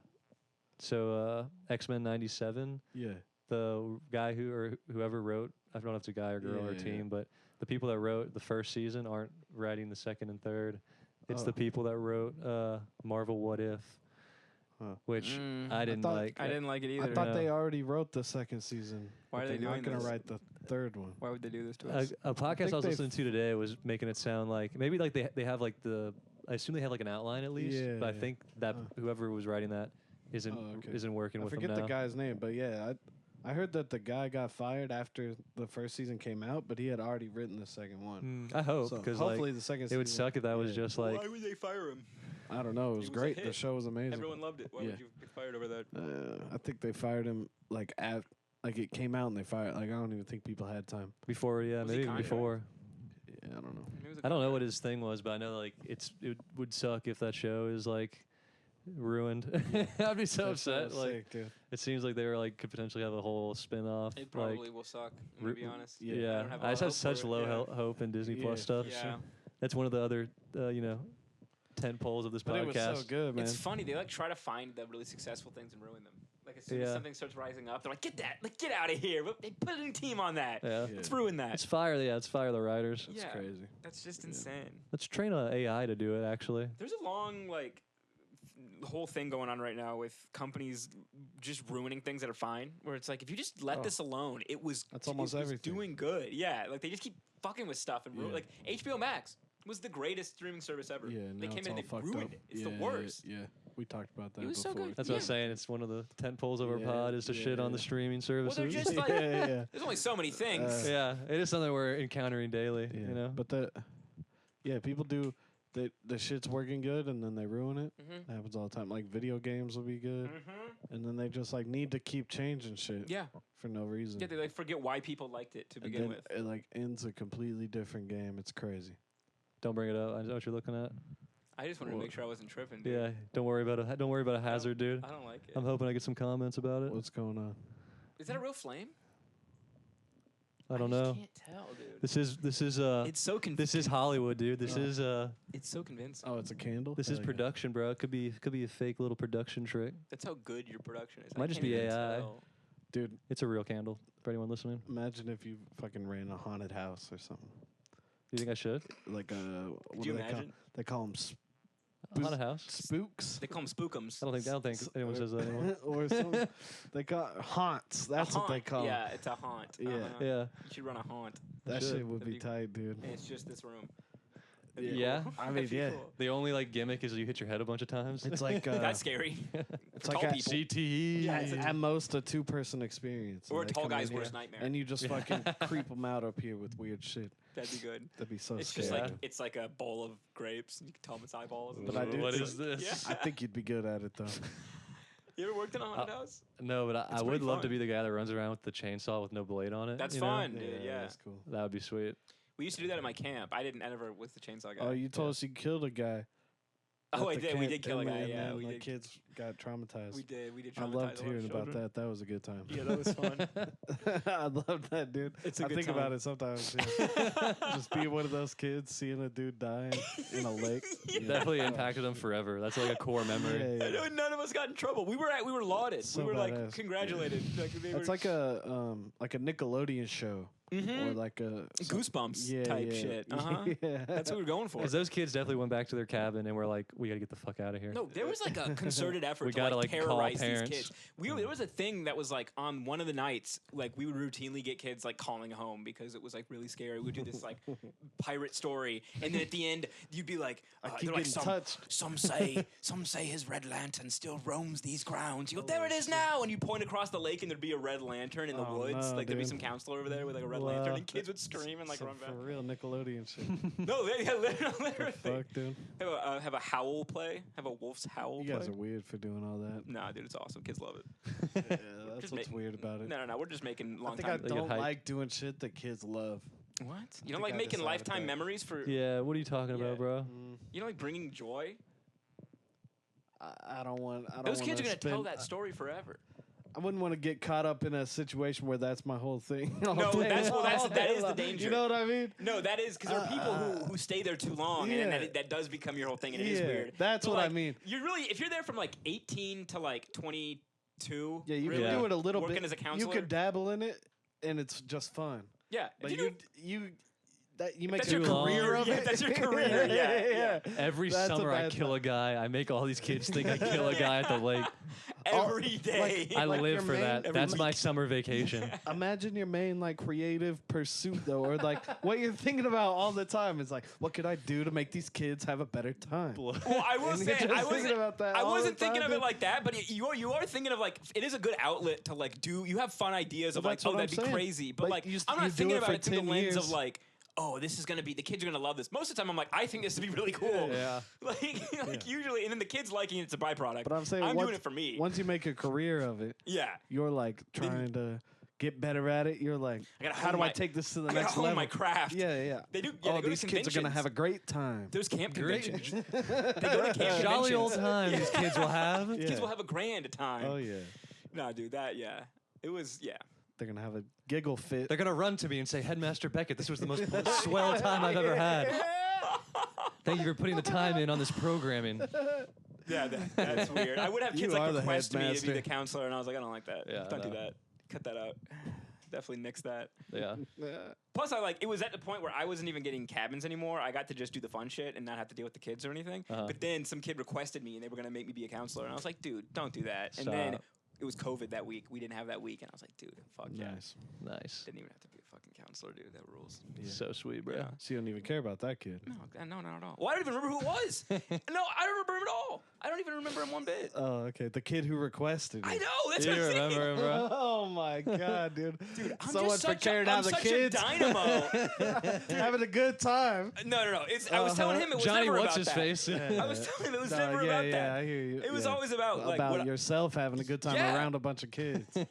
X-Men '97. Yeah. The guy whoever wrote, I don't know if it's a guy or girl or Yeah. team, but the people that wrote the first season aren't writing the second and third. It's the Oh. people that wrote Marvel What If, Huh. which Mm. I didn't thought- like. I didn't like it either. I thought Yeah. they already wrote the second season. Why but are they they're doing not gonna this? write the third one. Why would they do this to us? A podcast I think was they've- listening to today was making it sound like maybe like they have like I assume they have like an outline at least, but I Yeah. think that whoever was writing that isn't Oh, okay. isn't working I with them forget now. the guy's name, but yeah, I heard that the guy got fired after the first season came out, but he had already written the second one. I hope So because hopefully like the second it would season, suck if that was yeah. just like Why would they fire him? I don't know. It was It was a great. The hit. show was amazing. Everyone loved it. Why would you get fired over that? I think they fired him like it came out and they fired. Like I don't even think people had time. Before, yeah, Was he maybe even contract? before. Yeah, I don't know. Maybe it was a I don't know what contract. his thing was, but I know like it would suck if that show is like ruined. I'd be so That shit upset. was Like sick, dude. it seems like they were like could potentially have a whole spin-off. It like, probably will suck. I'm gonna be honest. yeah, don't have a I lot just of have such for it, low yeah. hope in Disney Yeah, Plus stuff. Yeah. That's one of the other tent poles of this But it was podcast. so good, man. It's funny. They like try to find the really successful things and ruin them. Like as soon as Yeah. something starts rising up, they're like, "Get that! Like get out of here!" But they put a new team on that. Yeah. Yeah. Let's ruin that. It's fire. Yeah, it's fire the writers. It's yeah, crazy. that's just insane. Let's train a AI to do it. Actually, There's a long whole thing going on right now with companies just ruining things that are fine. Where it's like if you just let Oh. this alone, That's almost it was everything. doing good. Yeah, like they just keep fucking with stuff and Yeah. like HBO Max was the greatest streaming service ever. Yeah, they now came it's in all and they fucked ruined up. it. It's Yeah, the worst. Yeah, we talked about that It was so before. good. that's what I'm Yeah. saying. It's one of the tent poles of our Yeah, pod is to yeah, shit on the yeah. streaming Well, services. they're just like yeah. there's only so many things. yeah, it is something we're encountering daily. Yeah, You know, but people do the shit's working good and then they ruin it. Mhm. That happens all the time. Like video games will be good, and then they just like need to keep changing shit Yeah, for no reason. yeah. They like forget why people liked it to and begin then with. it like ends a completely different game. It's crazy. don't bring it up. I know what you're looking at. I just wanted to Well, make sure I wasn't tripping. Dude. Yeah, don't worry about a hazard, dude. I don't like it. I'm hoping I get some comments about it. What's going on? Is that a real flame? I don't just know. Can't tell, dude. This is It's so this is Hollywood, dude. This Oh. is It's so convincing. Oh, it's a candle. this is Hell yeah. production, bro. It could be a fake little production trick. That's how good your production is. Might I just can't be even AI. tell. Dude. It's a real candle for anyone listening. Imagine if you fucking ran a haunted house or something. Do you think I should? Like what Could do you they call? imagine? They call them A haunted house? spooks. They call them spookums. I don't think anyone says that anymore. or some, they call haunts. That's what they call 'em. Yeah, it's a haunt. Yeah. Yeah. You should run a haunt. That should. shit would That'd be be- tight, dude. And it's just this room. Yeah? I That'd mean, be yeah. cool. The only like gimmick is you hit your head a bunch of times. It's like That's scary. it's for like tall a people. CTE. Yeah, it's a- at most a 2-person experience. Or a and they tall come guy's in worst here, nightmare. and you just fucking creep them out up here with weird shit. That'd be good. That'd be so It's scary. just like dude. it's like a bowl of grapes, and you can tell them it's eyeballs. And But I do What think- is this? Yeah. I think you'd be good at it though. You ever worked in a haunted house? No, but I It's would pretty love to fun. be the guy that runs around with the chainsaw with no blade on it. That's you know? fun, dude. Yeah. that's cool. That would be sweet. We used to do that at my camp. I never was the chainsaw guy. Oh, you told us you killed a guy. Oh, at I the did. We camp, did kill a and guy. then- Yeah, and we my did. kids got traumatized. We did. We did. I traumatize loved a lot of hearing about children. that. That was a good time. Yeah, that was fun. I love that, dude. It's a I good think time. about it sometimes. Yeah. Just being one of those kids, seeing a dude die in a lake. Yeah. Definitely impacted them forever. That's like a core memory. Yeah, I yeah. know none of us got in trouble. We were lauded. So we were like badass. congratulated. Like, they It's were, like a Nickelodeon show or Mhm. like a Goosebumps type shit. Uh-huh. Yeah. That's what we were going for. Because those kids definitely went back to their cabin and were like, "We got to get the fuck out of here." No, there was like a concerted effort We to gotta, like like, call terrorize these parents. kids. There was a thing that was like on one of the nights, like we would routinely get kids like calling home because it was like really scary. We would do this like pirate story, and then at the end you'd be like, I keep they're like, getting touched. Some say his red lantern still roams these grounds. You go, there it is now, and you point across the lake, and there'd be a red lantern in the Oh, woods. no, Like there'd be dude. some counselor over there with like a red Wow. lantern, and kids would scream and like Some run back. for real Nickelodeon shit. No, yeah, literally. Fuck, dude. Have a howl play. Have a wolf's howl You guys play. are weird for doing all that. Nah, dude, it's awesome. Kids love it. Yeah, that's Just what's ma- weird about it. No. We're just making I long think I time. Like a don't hype. like doing shit that kids love. What? I You don't think like I making decided lifetime that. memories for? Yeah, what are you talking Yeah. about, bro? You don't like bringing joy. I don't want. I don't Those kids are wanna gonna tell spend- that story forever. I wouldn't want to get caught up in a situation where that's my whole thing. No, that is the danger. You know what I mean? No, that is because there are people who stay there too long, and yeah. then that does become your whole thing, and it is Yeah, weird. that's But, what I like, mean. You're really if you're there from like 18 to like 22. Yeah, you really, can do it a little working bit. as a You counselor. could dabble in it, and it's just fun. Yeah, if But you do- you make that's a your career career. of Yeah, it. that's your career. Yeah. Every That's a summer I bad kill a guy. I make all these kids think I kill a guy at the lake. Every day. I Like live your for main- that. every That's my summer vacation. Imagine your main like creative pursuit though, or like what you're thinking about all the time is like, what could I do to make these kids have a better time? Well, I will And say, you're just I thinking wasn't, about that I all the wasn't thinking time, of it dude. like that, but you are thinking of like it is a good outlet to like do. You have fun ideas of Well, like, that's what oh, that'd I'm be saying. crazy, but Like, like you I'm do not thinking it about for it through the 10 lens years. of like, oh, this is gonna be the kids are gonna love this. Most of the time, I'm like, I think this would be really cool. Yeah. like usually, and then the kids liking it's a byproduct. But I'm saying I'm once, doing it for me. Once you make a career of it, Yeah. you're like trying to get better at it. You're like, I gotta how hone do I my- take this to the I gotta next hone level? my craft. Yeah. They do. Yeah, Oh, they go these to kids are gonna conventions. have a great time. There's camp Great. conventions. They go to camp Jolly old conventions. time these kids will have. Yeah. Kids will have a grand time. Oh yeah, No, dude, it was they're gonna have a giggle fit. They're gonna run to me and say, Headmaster Beckett, this was the most swell time I've ever had. Thank you for putting the time in on this programming. Yeah, that's weird. I would have kids You are like the request me to be headmaster. the counselor, and I was like, I don't like that. Yeah, Don't do no. that. Cut that out. Definitely nix that. Yeah. Plus, it was at the point where I wasn't even getting cabins anymore. I got to just do the fun shit and not have to deal with the kids or anything. Uh-huh. But then some kid requested me, and they were gonna make me be a counselor, and I was like, dude, don't do that. And Stop. then it was COVID that week. We didn't have that week, and I was like, dude, fuck yeah. Nice. Nice. Didn't even have to be a fucking counselor, dude. That rules. So sweet, bro. Yeah. So you don't even care about that kid. No, not at all. Well, I don't even remember who it was. No, I don't remember him at all. I don't even remember him one bit. Oh, okay. The kid who requested it. I know. That's You what I'm saying. remember him, bro? Oh my god, dude! Dude, I'm so much just for such caring a, I'm out the such kids, a dynamo. having a good time. No. I was telling him it was Johnny, never what's about his that. face? I was telling him it was No, never yeah, about yeah, that. I hear you. It was yeah. always about like about what yourself having a good time Yeah. around a bunch of kids. No.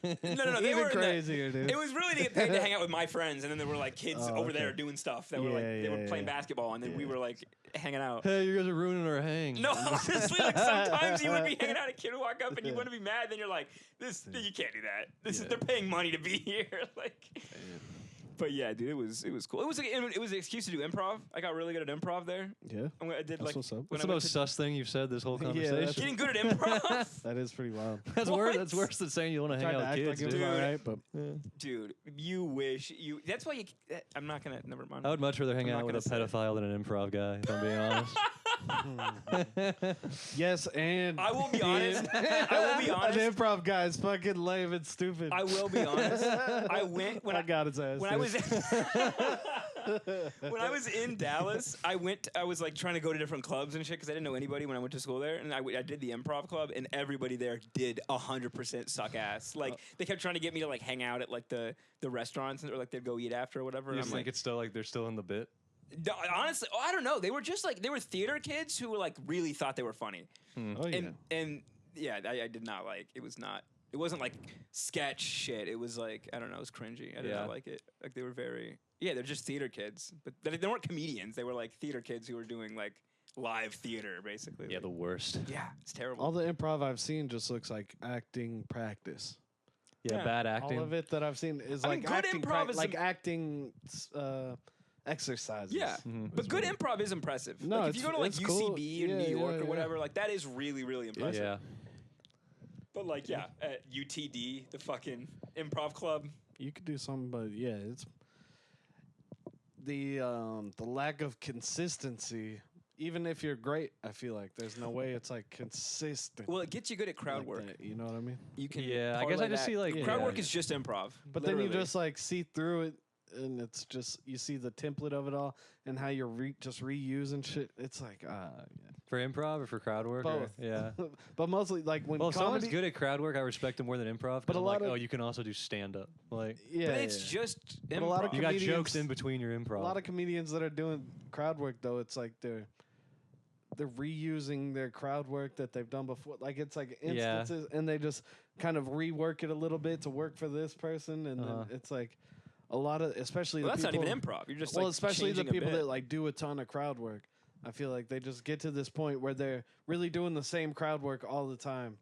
They Even were in the- crazier, dude. It was really to get paid to hang out with my friends, and then there were like kids Oh, over there okay. doing stuff that were like Yeah, they were yeah, playing yeah. basketball, and then we were like hanging out. Hey, you guys are ruining our hang. No, honestly, like sometimes you would be hanging out, a kid would walk up, and you wouldn't be mad. Then you're like, "This, you can't do that. This is they're paying money to be here." Like, but yeah, dude, it was cool. It was an excuse to do improv. I got really good at improv there. Yeah, I did that's like what's up. when What's I the went most sus thing you've said this whole Yeah, conversation? that's- getting good at improv. That is pretty wild. That's What? worse. That's worse than saying you want to hang Tried out to with act kids. like it was dude. alright, but Dude, you wish you. That's why you. I'm not gonna. Never mind. I would much rather hang I'm out not with a gonna say it. pedophile than an improv guy, if I'm being honest. yes, and I will be honest. I will be honest. An improv guy is fucking lame and stupid. I will be honest. I went when I got his ass. when I was when I was in Dallas, I was like trying to go to different clubs and shit because I didn't know anybody when I went to school there, and I did the improv club, and everybody there did 100% suck ass. Like they kept trying to get me to like hang out at like the restaurants or like they'd go eat after or whatever. You And just I'm think like, it's still like they're still in the bit? no, honestly, I don't know. They were just like they were theater kids who were like really thought they were funny, oh yeah. and yeah, I did not like. It was not. It wasn't like sketch shit. It was like I don't know. It was cringy. I did Yeah. not like it. Like they were very they're just theater kids, but they weren't comedians. They were like theater kids who were doing like live theater basically. Yeah, Like, the worst. yeah, it's terrible. All the improv I've seen just looks like acting practice. Yeah, Yeah. bad acting. All of it that I've seen is I mean, like good acting, improv is like im- acting exercises. yeah, but good improv is impressive. No, like if you go to like it's UCB cool. or Yeah, New York yeah, or whatever, like that is really really impressive. Yeah. But like yeah, at UTD, the fucking improv club. You could do something, but yeah, it's the lack of consistency. Even if you're great, I feel like there's no way it's like consistent. Well, it gets you good at crowd like work. that, you know what I mean? You can Yeah, I guess parlay I just that. see, like, crowd yeah. work is just improv. But then you literally. just like see through it, and it's just you see the template of it all and how you're just reusing shit. It's like yeah. For improv or for crowd work? or- Both. Yeah. But mostly like when Well, if someone's comedy, good at crowd work, I respect them more than improv. But But a I'm lot like, of- oh, you can also do stand up. Like, yeah, but it's yeah. just But improv. a lot of you got comedians- jokes in between your improv. A lot of comedians that are doing crowd work though, it's like they're reusing their crowd work that they've done before. Like it's like Yeah. instances, and they just kind of rework it a little bit to work for this person, and Uh-huh. then it's like a lot of, especially well, the that's people. not even improv. You're just Well, like especially the changing a people bit. that like do a ton of crowd work. I feel like they just get to this point where they're really doing the same crowd work all the time.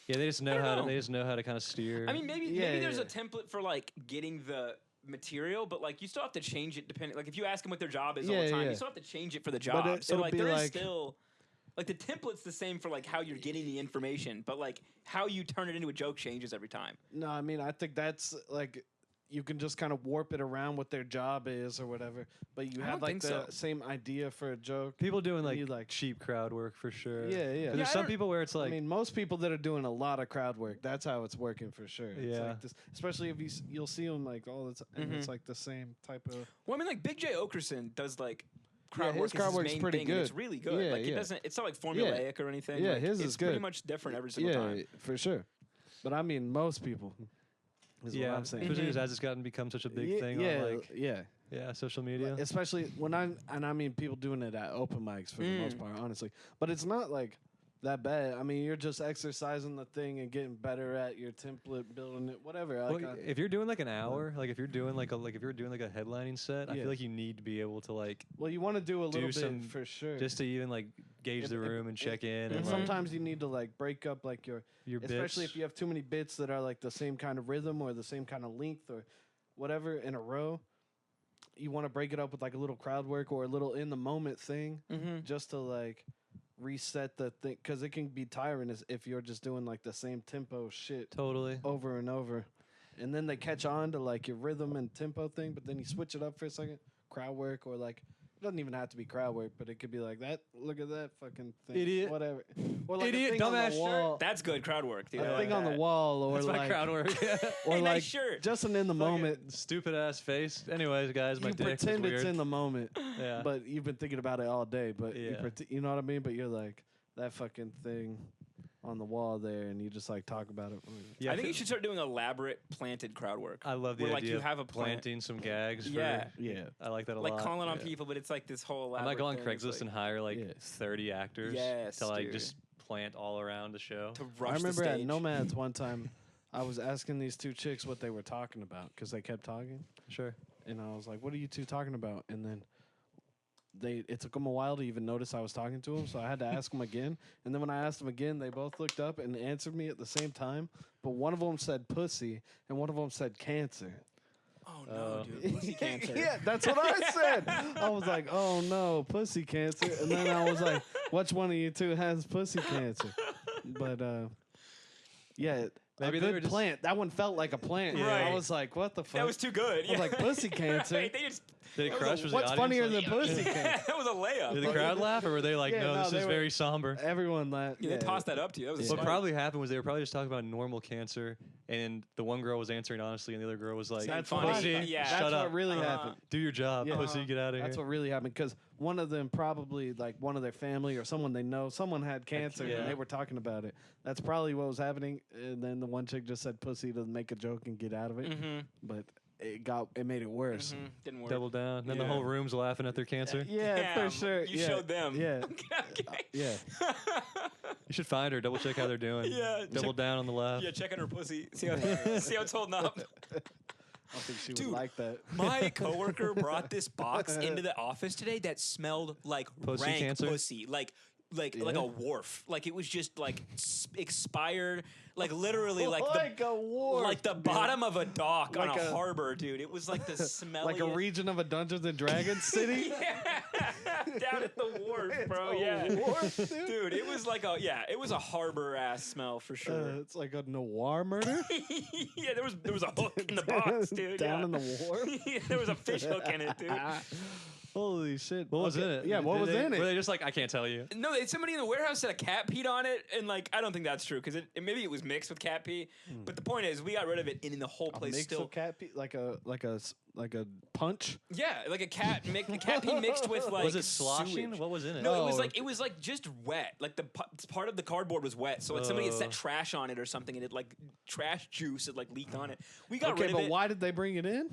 Yeah, they just know don't how know. to. They just know how to kind of steer. I mean, maybe Yeah, there's yeah. a template for like getting the material, but like you still have to change it depending. Like if you ask them what their job is all Yeah, the time, yeah. you still have to change it for the job. So it'll like be there is like- still. Like the template's the same for like how you're getting the information, but like how you turn it into a joke changes every time. No, I mean I think that's like you can just kind of warp it around what their job is or whatever, but you I have don't like think the so. same idea for a joke. people doing and like, you, like- cheap crowd work for sure. Yeah, yeah. But Yeah, there's I some don't- people where it's like, I mean, most people that are doing a lot of crowd work, that's how it's working for sure. It's Yeah. like this, especially if you'll see them like all the time, and it's Mhm. like the same type of. Well, I mean, like Big J Okerson does like crowd his work. crowd is work's his main pretty thing, and it's good. really good. Yeah, like it yeah. doesn't. It's not like formulaic or anything. Yeah, like, his it's is pretty good. much different every single Yeah, time. for sure. But I mean, most people. Is yeah, what I'm saying. especially as it's gotten become such a big yeah, thing. yeah, On like, yeah. Yeah, social media. Especially when I mean people doing it at open mics for the most part, honestly. But it's not like that bad. I mean, you're just exercising the thing and getting better at your template, building it, whatever. Well, if you're doing like an hour, like if you're doing like a headlining set, I feel like you need to be able to like. Well, you want to do a little bit some for sure, just to even like gauge the room and check in. And And sometimes you need to like break up like your especially bits. if you have too many bits that are like the same kind of rhythm or the same kind of length or whatever in a row. You want to break it up with like a little crowd work or a little in the moment thing, just to like reset the thing, because it can be tiring if you're just doing like the same tempo shit Totally. over and over, and then they catch on to like your rhythm and tempo thing, but then you switch it up for a second, crowd work, or like it doesn't even have to be crowd work, but it could be like that. Look at that fucking thing, Idiot. whatever, or like Idiot, a thing on dumbass the shirt. wall, That's good crowd work, dude. a thing on the wall, or That's like my crowd work. or Hey, like nice shirt. just an in the moment. Stupid ass face. Anyways, guys, my You dick was pretend it's weird. in the moment. Yeah. But you've been thinking about it all day. But Yeah. you know what I mean? But you're like, that fucking thing on the wall there, and you just like talk about it. Yeah, I think you should start doing elaborate planted crowd work. I love the where, idea like, you of have a plant. planting some gags. Yeah. Yeah. I like that a Like lot. calling on Yeah. people, but it's like this whole I elaborate might go on thing. It's Craigslist like, and hire like Yeah. 30 actors Yes, to like dude. just plant all around the show. to rush I remember the at stage. Nomads one time, I was asking these two chicks what they were talking about because they kept talking. Sure. And I was like, what are you two talking about? And then it took them a while to even notice I was talking to them, so I had to ask them again. And then when I asked them again, they both looked up and answered me at the same time. But one of them said pussy, and one of them said cancer. Oh no, dude, pussy cancer. Yeah, that's what I said. I was like, oh no, pussy cancer. And then I was like, which one of you two has pussy cancer? But yeah, Maybe a they were good just- plant. That one felt like a plant. Yeah. I was like, what the fuck? That was too good. I was like, pussy cancer. Right, they just. Did it That was crush? a- Was the What's audience funnier like- than pussy cancer? that was a layup. Did the crowd laugh, or were they like, Yeah, no, no, this they is were- very somber? Everyone laughed. Yeah, they tossed that up to you. That was Yeah. What smart. probably happened was they were probably just talking about normal cancer, and the one girl was answering honestly, and the other girl was like, That's funny. pussy, Yeah. That's shut what up, really happened. do your job, Yeah. pussy, get out of That's here. what really happened because one of them probably like one of their family or someone they know, someone had cancer yeah. and they were talking about it. That's probably what was happening. And then the one chick just said pussy to make a joke and get out of it. Mm-hmm. But it made it worse. Mm-hmm. Didn't work. Double down. Then the Yeah. whole room's laughing at their cancer. Yeah, Damn, for sure. You yeah. showed them. Yeah. Okay. Yeah. You should find her, double check how they're doing. Yeah, Double check- down on the laugh. Yeah, check on her pussy. See how it's holding up. I don't think she Dude, would like that. My coworker brought this box into the office today that smelled like Pussy rank cancer? pussy, like Yeah. a wharf. Like it was just like expired, like literally like a war. like the bottom of a dock on Like a a- harbor, dude. It was like the smelliest. like a region of a Dungeons and Dragons city. down at the wharf, bro. It's a Yeah, wharf, dude. dude. It was like it was a harbor ass smell for sure. It's like a noir murder Yeah, there was a hook in the box, dude. down yeah. in the wharf. Yeah, there was a fish hook in it, dude. Holy shit! What was in it? Yeah, what Did was they- in it? Were they just like, I can't tell you? No, somebody in the warehouse said a cat peed on it, and like I don't think that's true because maybe it was mixed with cat pee. But the point is, we got rid of it, and in the whole A place mix still, of cat pee, like a punch. yeah, like a cat pee mixed with like Was it sloshing? sewage. What was in it? No, Oh. it was like just wet. Like the part of the cardboard was wet, so like somebody had set trash on it or something, and it like trash juice had like leaked on it. We got Okay, rid of but it. why did they bring it in?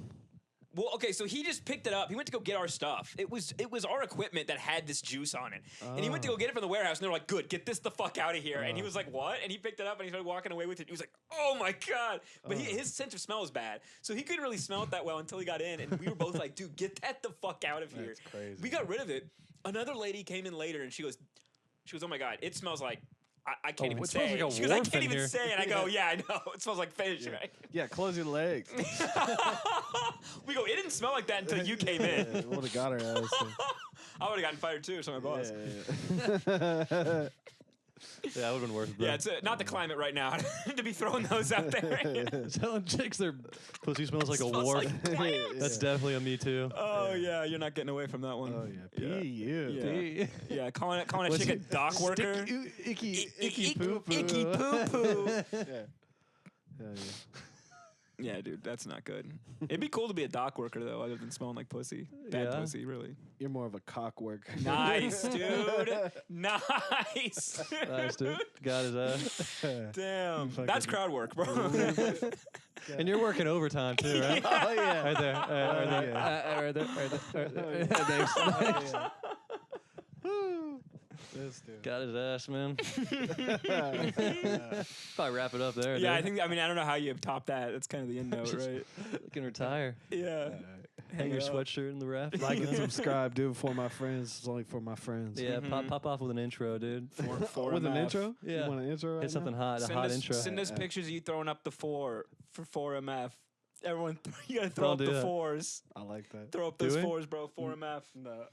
Well, okay, so he just picked it up. He went to go get our stuff. It was our equipment that had this juice on it. And he went to go get it from the warehouse, and they were like, good, get this the fuck out of here. And he was like, what? And he picked it up, and he started walking away with it. He was like, oh my God. But his sense of smell was bad. So he couldn't really smell it that well until he got in. And we were both like, dude, get that the fuck out of here. That's crazy. We got rid of it. Another lady came in later, and she goes, oh my God, it smells like, I can't even it smells say. like a She goes, I wharf can't in even here. say. And I go, yeah, I know. It smells like fish, right? Yeah, close your legs. We go, it didn't smell like that until you came in. Would have got her ass. I would have gotten fired too, so my boss. Yeah. Yeah, that would have been worth it. Bro. Yeah, it's not the climate right now to be throwing those out there. Telling chicks their pussy smells like a Smells wharf. like clams. That's definitely a me too. Oh yeah, you're not getting away from that one. Oh yeah. P.U. Yeah. Yeah, calling a chick a dock worker. Icky poo poo. Icky poo poo. Yeah. Yeah. Yeah, dude, that's not good. It'd be cool to be a dock worker though, other than smelling like pussy. Bad Yeah. pussy, really. You're more of a cock worker. Nice, dude. Nice. Nice, dude. Got his ass. Damn. fucking- That's crowd work, bro. And you're working overtime too, right? Oh yeah. Right there. This dude. Got his ass, man. Probably wrap it up there. Yeah, dude. I don't know how you top that. That's kind of the end note, right? You can retire. Yeah. Hang your up. sweatshirt in the raft. Like and subscribe, dude, for my friends. It's only for my friends. Yeah, pop off with an intro, dude. With an intro? Yeah. You want an intro right Hit something now? hot, a hot intro. Send us pictures of you throwing up the 4 for 4MF. Everyone, you gotta throw up do the that. 4s. I like that. Throw up Do those we? 4s, bro. 4MF. No.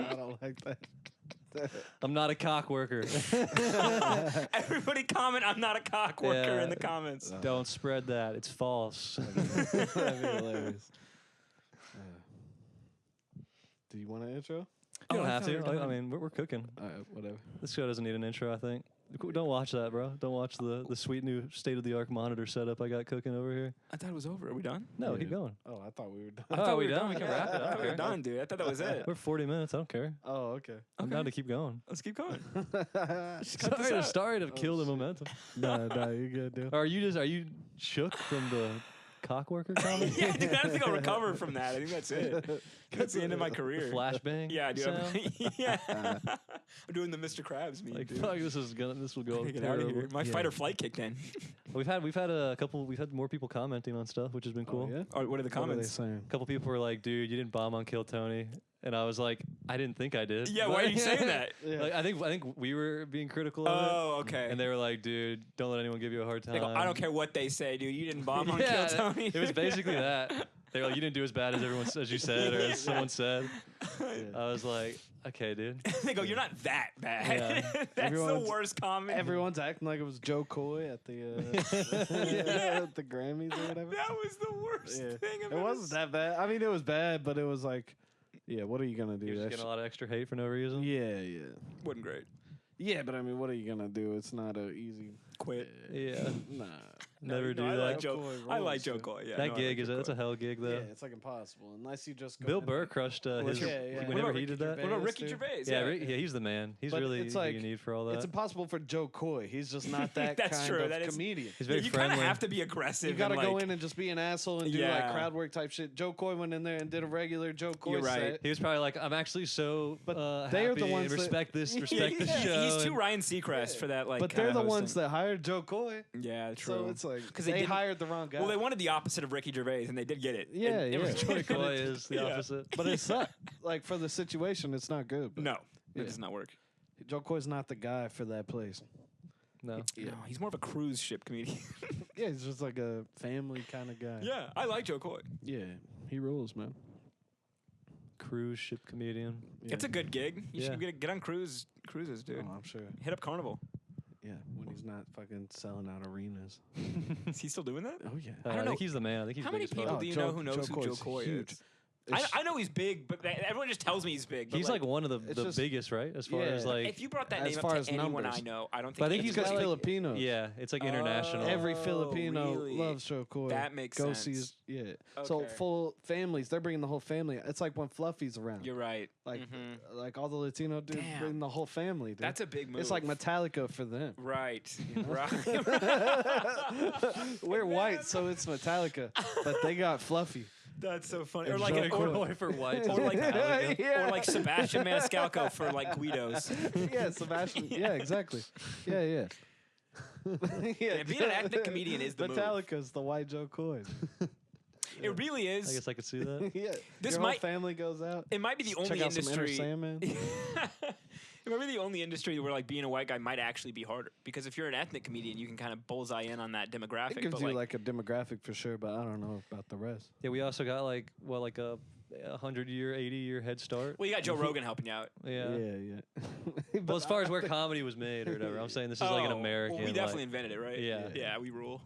I don't like that. I'm not a cock worker. Everybody comment, I'm not a cock worker Yeah. in the comments. Don't spread that. It's false. That'd be hilarious. Do you want an intro? You don't I have thought we to. were done. I mean, we're cooking. All right, whatever. This show doesn't need an intro, I think. Don't watch that, bro. Don't watch the sweet new state-of-the-art monitor setup I got cooking over here. I thought it was over. Are we done? No, Yeah. keep going. Oh, I thought we were done. I Oh, thought are we were done? We can wrap it I up. thought we were Okay. done, dude. I thought that was it. We're 40 minutes. I don't care. Oh, okay. I'm down to keep going. Let's keep going. Sorry to kill the momentum. No, you're good, dude. Are you shook from the cock worker comment? Yeah, dude, I don't think I'll recover from that. I think that's it. That's the end of my career. Flashbang? Yeah, dude. sound? Yeah. I'm doing the Mr. Krabs meme, Like dude. fuck, this will go Get out of terrible. here. My fight or flight kicked in. We've had more people commenting on stuff, which has been cool. Oh, yeah? Oh, what are the What are they comments? saying? A couple people were like, "Dude, you didn't bomb on Kill Tony," and I was like, "I didn't think I did." Yeah, why are you saying that? Yeah. Like, I think we were being critical of Oh, okay. it, and they were like, "Dude, don't let anyone give you a hard time." They go, I don't care what they say, dude. You didn't bomb on Yeah, Kill Tony. it was basically that. They were like, "You didn't do as bad as you said, or as someone said." I was like, "Okay, dude." They go, you're not that bad. Yeah. That's the Everyone's- worst comment. Everyone's acting like it was Joe Coy at the at the Grammys or whatever. That was the worst Yeah. thing I've It ever wasn't that bad. I mean, it was bad, but it was like, yeah, what are you gonna do? You're just That getting a lot of extra hate for no reason. yeah. Wasn't great. Yeah, but I mean, what are you gonna do? It's not a easy. Quit. Yeah, Nah. never do I that. like Joe. Joe Coy I like rules, Joe dude. Coy. Yeah, That no, I gig like Joe that's a Coy. hell gig Yeah, though. it's like impossible unless you just go Bill in Burr and- crushed What's his your- yeah. whenever What he about did that. Gervais? What about Ricky dude? Gervais? Yeah, he's the man. He's But really it's who like- you need for all that. It's impossible for Joe Coy. He's just not that That's kind true. of That is- comedian. He's Yeah, very you kind friendly. of have to be aggressive. You gotta and, go like, in and just be an asshole and do Yeah. like crowd work type shit. Joe Coy went in there and did a regular Joe Coy You're right. set. He was probably like, "I'm actually so But they are the happy ones and that- respect this Yeah, the show." He's too and- Ryan Seacrest for that. Like, But kinda they're the hosting. ones that hired Joe Coy. Yeah, true. So it's like 'Cause they, they didn't- hired the wrong guy. well, they wanted the opposite of Ricky Gervais, and they did get it. Yeah, And it yeah. was Joey Coy is the Yeah. opposite. but it sucked. Like for the situation, it's not good. But No, Yeah. it does not work. Joe Coy's not the guy for that place. No. No, he's more of a cruise ship comedian. Yeah, he's just like a family kind of guy. yeah, I like Joe Coy. Yeah, he rules, man. Cruise ship comedian. Yeah. It's a good gig. You Yeah. should get on cruises, dude. Oh, I'm sure. Hit up Carnival. Yeah, when he's not fucking selling out arenas. Is he still doing that? Oh yeah. I don't I know. think he's the man. I think he's How big many as fuck. people Oh, do you Joe- know who knows Joe who Joe Coy's Coy huge. is? It's- I know he's big, but everyone just tells me he's big. But He's like one of it's the just- biggest, right? As far Yeah. as like, if you brought that as name far up as to anyone numbers. I know, I don't think. But I think It's he's because got, like- Filipinos. yeah, it's like international. Every Oh, Filipino really? loves Joe Coy. That makes Go sense. see his, yeah. So Okay. full families, they're bringing the whole family. It's like when Fluffy's around. You're right. like Mhm. like all the Latino dudes Damn. bring the whole family, dude. That's a big move. It's like Metallica for them. Right. Right. We're white, so it's Metallica, but they got Fluffy. That's so funny. And Or like Joe an, Coy. for whites. or like Yeah. or like Sebastian Maniscalco for like Guidos. Yeah, Sebastian. Yeah, exactly. Yeah, yeah. Yeah, being an ethnic comedian is the move. Metallica's the white Joe Coy. It really is. I guess I could see that. Yeah, This your might- whole family goes out. It might be the Check only out some Enter industry. Sandman. It might be the only industry where like being a white guy might actually be harder because if you're an ethnic comedian, you can kind of bullseye in on that demographic. It gives but you like a demographic for sure, but I don't know about the rest. Yeah, we also got like a 100-year, 80-year head start. well, you got Joe Rogan helping you out. Yeah. yeah. Well, as far as where comedy was made or whatever, I'm saying this is like an Oh, American. Well, we definitely like, invented it, right? Yeah. Yeah, we rule.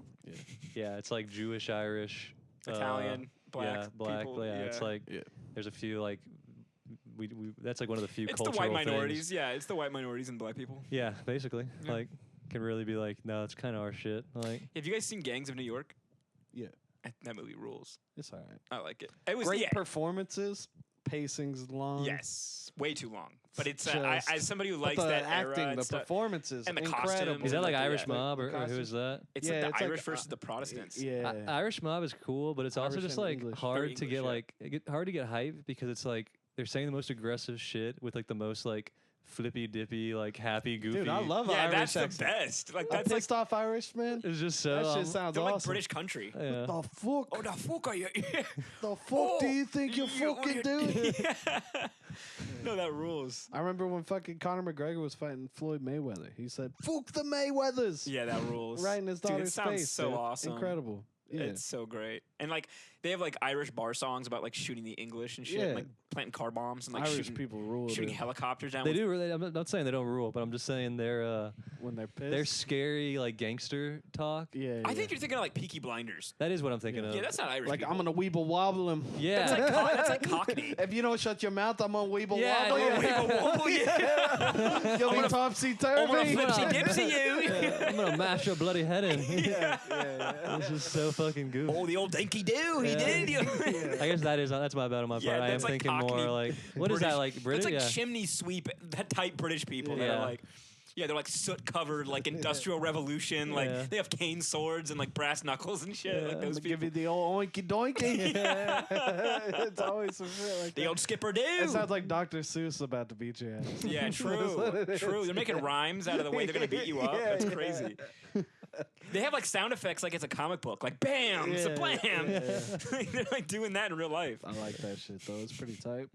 yeah, it's like Jewish, Irish, Italian, black, yeah, black. people. Yeah, it's like Yeah. there's a few like we that's like one of the few it's the cultural white minorities. things. Yeah, it's the white minorities and black people. Yeah, basically, Yeah. like can really be like, no, it's kind of our shit. Like, Have you guys seen Gangs of New York? Yeah. That movie rules. It's all right. I like it. It was Great yeah. performances, pacing's long. Yes, way too long. But it's Just- as somebody who But likes the that acting, era and the stuff, performances, and the incredible. costumes. Is that like Yeah. Irish Mob The or who costume? is that? it's Yeah, like it's the like, Irish versus the Protestants. Yeah. Irish Mob is cool, but it's also Irish just and like English. hard Very to get English, hard to get hype because it's like they're saying the most aggressive shit with like the most like flippy dippy like happy goofy. Dude, I love Yeah, Irish that's the accent. best. Like A that's like pissed off Irish man. It's just so That shit sounds they're like awesome. British country. yeah. The fuck? Oh, the fuck are you? The fuck do you think you're fucking doing? No, that rules. I remember when fucking Conor McGregor was fighting Floyd Mayweather. He said, "Fuck the Mayweathers." Yeah, that rules. Right in his Dude, daughter's it sounds face. so dude. awesome. Incredible. Yeah. It's so great. And like they have like Irish bar songs about like shooting the English and shit, and, Yeah. like planting car bombs and like Irish shooting, people rule. shooting dude. helicopters down. They with- do really. I'm not saying they don't rule, but I'm just saying When they're pissed. they're scary like gangster talk. yeah, I yeah. think you're thinking of like Peaky Blinders. That is what I'm thinking of. Yeah, that's not Irish. like people. I'm gonna weeble wobble him. yeah. That's like Cockney. If you don't shut your mouth, I'm gonna weeble Yeah, wobble yeah. you. Weeble wobble, yeah. You'll be topsy turvy. I'm gonna flipsy dipsy you. Yeah, I'm gonna mash your bloody head in. yeah, yeah. This is so fucking goofy. Oh, the old dinky do. He Yeah. did. I guess that's my bad on my Yeah, part. I am that's like thinking Cockney more like what is that like British? That's like Yeah. chimney sweep, that type British people that Yeah. are like, yeah, they're like soot covered, like Industrial Revolution. Like Yeah. they have cane swords and like brass knuckles and shit. Yeah. Like those Give people. you the old oinky doinky. it's always some shit like The that. old skipper do. It sounds like Dr. Seuss about to beat your ass. Yeah, That's what true. it True. is. They're making rhymes out of the way they're gonna beat you up. Yeah, That's yeah. crazy. They have like sound effects like it's a comic book, like bam, Yeah, zablam. yeah. They're like doing that in real life. I like that shit though. It's pretty tight.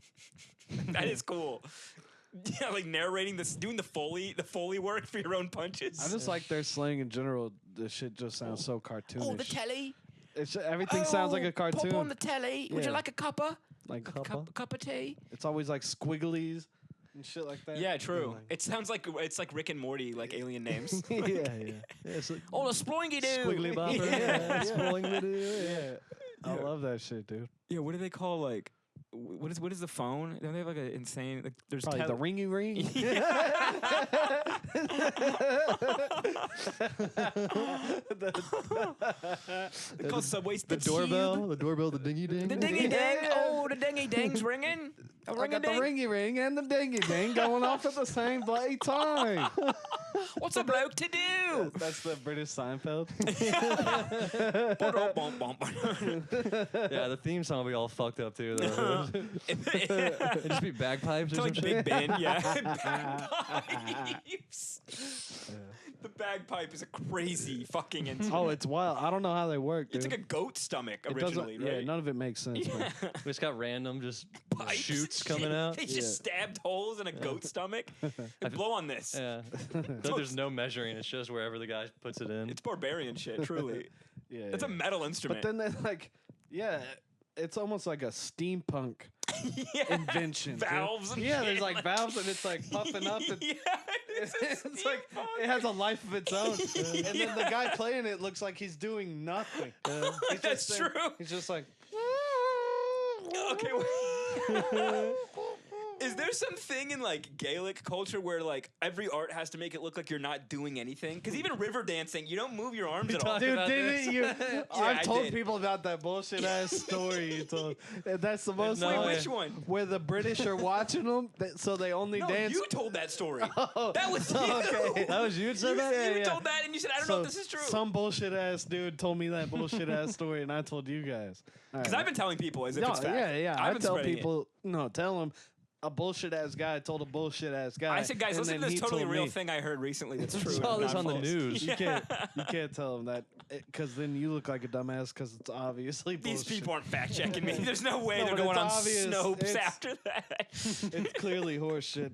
That is cool. Yeah, like narrating this, doing the foley work for your own punches. I just like their slang in general. The shit just sounds so cartoonish. Oh, the telly. Everything sounds like a cartoon. Pop on the telly. Would you Yeah. like a cuppa? like Cup of tea? it's always like squigglies and shit like that. Yeah, true. Like- It sounds like it's like Rick and Morty, like alien names. yeah, yeah. Yeah, it's like Oh, the sploingy doo. squiggly bopper. Yeah, Yeah, yeah. spoiling video, yeah. Yeah. I love that shit, dude. Yeah, what do they call like? What is the phone? Don't they have like an insane? Like, there's Probably the ringy ring. They call subways The doorbell, the dingy ding. The dingy ding. Oh, the dingy ding's ringing. A I got the ring-a-ding. ringy ring and the dingy ding going off at the same bloody time. What's a bloke to do? That's the British Seinfeld. Yeah, the theme song will be all fucked up too. Though. It'd just be bagpipes or To some like shit. Big Ben, yeah. Bagpipes. The bagpipe is a crazy fucking instrument. Oh, it's wild. I don't know how they work, dude. It's like a goat stomach It doesn't- originally, right? Yeah, none of it makes sense, man. We just got random just Pipes shoots and coming shit. out. They just stabbed holes in a goat stomach. And blow on this. Yeah, there's no measuring. It's just wherever the guy puts it in. It's barbarian shit, truly. Yeah, It's a yeah. metal instrument. But then they're like, yeah, it's almost like a steampunk yeah. invention. dude. Valves and Yeah, shit, there's like valves and it's like puffing up. And yeah, it's, it's like it has a life of its own. And then the guy playing it looks like he's doing nothing. He's That's just there- true. He's just like. Okay. Is there some thing in like Gaelic culture where like every art has to make it look like you're not doing anything? Because even river dancing, you don't move your arms at all. talked Dude, about didn't this. you? I I've told did. people about that bullshit ass story you told. And that's the most No, Wait, yeah. which one? where the British are watching them, so they only No, dance. you told that story. Oh, That was you. okay. That was you that said that? You Yeah, yeah. told that and you said, I don't know if this is true. Some bullshit ass dude told me that bullshit ass story, and I told you guys. Because I've been telling people as if no, it's fact. yeah. I've I been tell spreading people, no, tell them a bullshit ass guy told a bullshit ass guy. I said, guys, and listen to then this he totally told real me. thing I heard recently that's true. saw and this not on the false. news. You can't tell them that because then you look like a dumbass because it's obviously These bullshit. people aren't fact checking me. There's no way No, they're but going on it's obvious. Snopes It's- after that. It's clearly horseshit.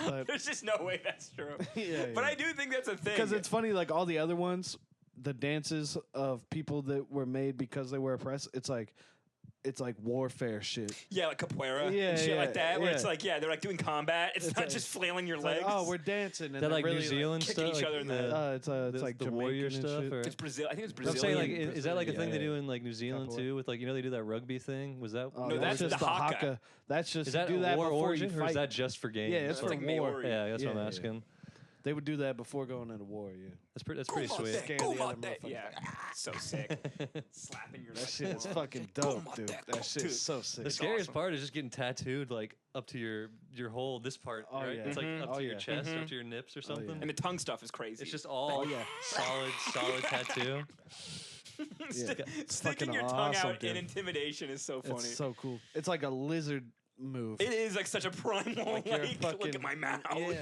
But There's just no way that's true. yeah, But I do think that's a thing. because it's funny, like all the other ones, the dances of people that were made because they were oppressed. It's like warfare shit. yeah, like capoeira Yeah, and shit yeah, like that, where it's yeah. like, yeah, they're like doing combat. It's, It's not like- just flailing your It's like, legs. oh, we're dancing, and That they're like really New Zealand kicking stuff, each like other in the the- head. it's the- like the Jamaican warrior and stuff, shit. or- It's Brazil. I think it's I'm Brazilian. saying, like, is that like a thing they Yeah. do in like New Zealand Capoeira. too? With like, you know, they do that rugby thing. Was that? Oh, No, that's just the haka. That's just is that do that war before origin you or fight. is that just for games? Yeah, it's That's for like war. Maori. Yeah, that's what I'm Yeah, yeah. asking. They would do that before going into war. Yeah, That's pretty sweet. Scare the other motherfuckers. Yeah, so sick. Slapping your That like, shit is "Whoa." fucking dope, dude. That shit is so sick. The scariest awesome. part is just getting tattooed like up to your whole this part, Oh, right? yeah. It's like up Oh, to your yeah. chest, up to your nips or something. yeah. And the tongue stuff is crazy. It's just all solid tattoo. It's Sticking fucking your tongue awesome, out dude. in intimidation is so funny. It's so cool. It's like a lizard move. It is like such a primal. Like you're Like, look fucking- at my mouth. Yeah.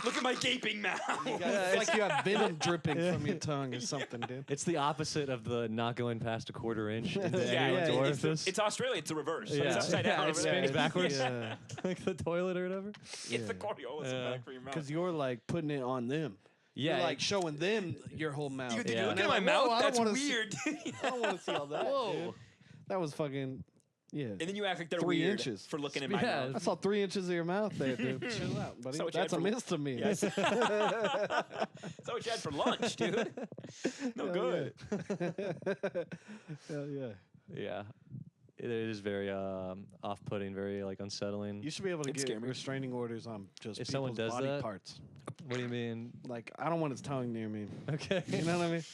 Look at my gaping mouth. It's like you have venom dripping from your tongue or something, dude. It's the opposite of the not going past a quarter inch into Yeah, anyone's yeah, orifice. it's Australia. It's the reverse. Yeah. It's upside down. Yeah, it spins backwards. Yeah. like the toilet or whatever. It's the Coriolis Yeah. back for your mouth. Because you're like putting it on them. Yeah, You're like showing them your whole mouth. You're Yeah. looking And at my they're like, "Whoa, mouth. I don't That's wanna see- weird. I don't want to see all that. Whoa. Dude. That was fucking, yeah. And then you act like they're 3 weird inches. for looking in my Yeah. I mouth. saw 3 inches of your mouth there, dude. Chill out, buddy. So what you That's a had for- misdemeanor. Yes. That's what you had for lunch, dude. No Hell good. Hell yeah. Yeah. It is very off-putting, very like unsettling. You should be able to It'd get scare me. restraining orders on just If someone people's does body that- parts. What do you mean? Like, I don't want his tongue near me. Okay. You know what I mean?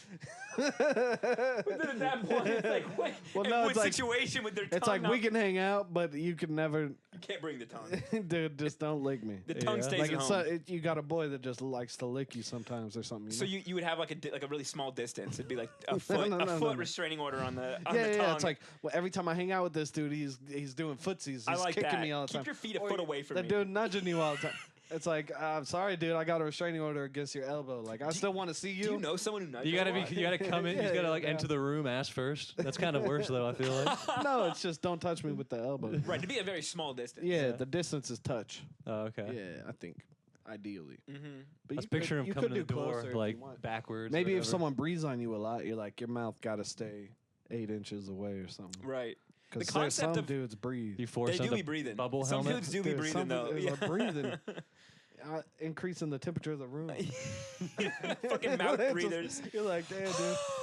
But then at that point, it's like, what, Well, in no, what it's like- situation with their tongue? It's like, not- we can hang out, but you can never, You can't bring the tongue. dude, just don't lick me. The tongue Yeah. stays Like, at it's home. you got a boy that just likes to lick you sometimes or something. So know? you would have like a really small distance. It'd be like a foot no. restraining order on the yeah, the yeah, tongue. it's like, well, every time I hang out with this dude, he's doing footsies. He's I like kicking that. me all the Keep time. your feet a Or foot away from the me. dude nudging you all the time. It's like, I'm sorry, dude. I got a restraining order against your elbow. Like, I still want to see you. Do you know someone who nudges You gotta a lot? come in. You Yeah, gotta like yeah. enter the room ass first. That's kind of worse though. I feel like. No, it's just don't touch me with the elbow. Right, to be a very small distance. Yeah, the distance is touch. Oh, okay. Yeah, I think ideally. Mm-hmm. But I was you picturing you him coming could to the do door closer if you like want. backwards. Maybe or if whatever. someone breathes on you a lot, you're like, your mouth got to stay 8 inches away or something. Right. Because The concept some of- dudes breathe. you force They them do to be breathing. bubble Some helmet. dudes do be Dude, breathing some though. dudes Yeah. are breathing. Increasing the temperature of the room. Fucking mouth Just- breathers. You're like, damn, dude.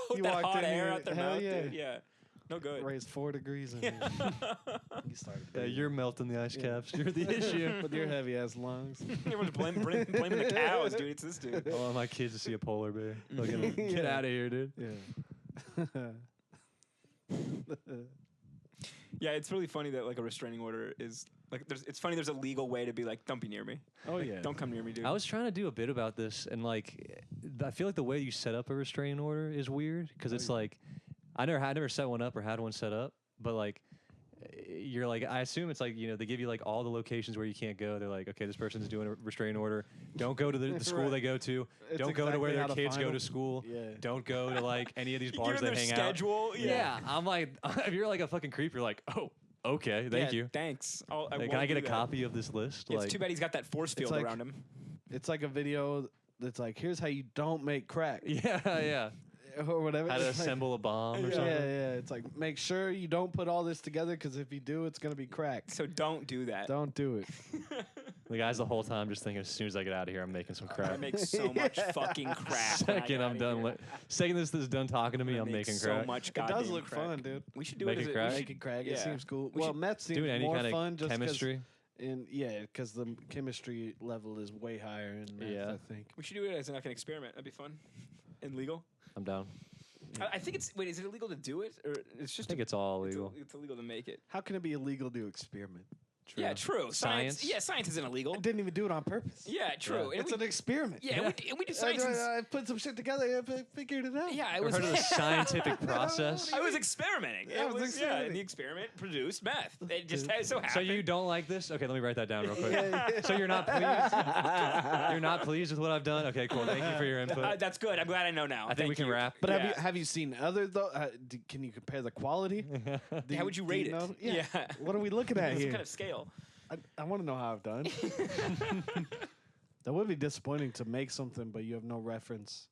With You that walked hot in air here, out their hell mouth, yeah. dude. Yeah. No good. Raised 4 degrees in Yeah. here. You started Yeah, breathing. you're melting the ice Yeah. caps. You're the issue. with your heavy ass lungs. Everyone's blaming the cows, dude. It's this dude. I want my kids to see a polar bear. Look at 'em. Get Yeah. out of here, dude. Yeah. Yeah, it's really funny that like a restraining order is like it's funny there's a legal way to be like, don't be near me. Oh Like, yeah. Don't come near me, dude. I was trying to do a bit about this, and like, I feel like the way you set up a restraining order is weird because it's yeah. like, I never set one up or had one set up, but like, you're like, I assume it's like, you know, they give you like all the locations where you can't go. They're like, okay, this person's doing a restraining order. Don't go to the school Right. they go to. It's Don't go to where exactly their how to kids find go them. to school. Yeah. Don't go to like any of these You bars give them that their hang out. schedule. Yeah, I'm like, if you're like a fucking creep, you're like, oh, okay, thank Yeah, you. Thanks. Like, won't can I get do a that. copy of this list? It's Like, too bad he's got that force field like- around him. It's like a video that's like, here's how you don't make crack. yeah, yeah. Or whatever. How to It's like- assemble a bomb or Yeah, something. yeah. It's like, make sure you don't put all this together because if you do, it's going to be cracked. So don't do that. Don't do it. The guy's the whole time just thinking, as soon as I get out of here, I'm making some crap. I make so much fucking crap. when I Second, get I'm outta done. here. Second, this is done talking to me, I I'm make making so crack. much It does goddamn look crack. fun, dude. We should do Making it as crack? a, we Making crack, yeah. it seems cool. We Well, should meth seems Doing any more kind fun of just 'cause chemistry. because the chemistry level is way higher in meth, Yeah. I think. We should do it as like an experiment. That'd be fun and legal. I'm down. I think it's wait. Is it illegal to do it, or it's I just? think it's all it's illegal. It's illegal to make it. How can it be illegal to experiment? Yeah, true. Science? Yeah, science isn't illegal. I didn't even do it on purpose. Yeah, true. And It's an experiment. yeah, and we do science. I put some shit together and figured it out. Yeah, I Ever was. heard of the scientific process? I was experimenting. Yeah, I was experimenting. the experiment produced meth. It just so happened. So you don't like this? Okay, let me write that down real quick. Yeah, yeah. So you're not pleased? You're not pleased with what I've done? Okay, cool. Thank you for your input. That's good. I'm glad I know now. I think Thank we can you. wrap. But Yeah. have you seen other though? Can you compare the quality? How would you do rate it? know? Yeah. What are we looking at Some here? kind of scale. I want to know how I've done. That would be disappointing to make something, but you have no reference.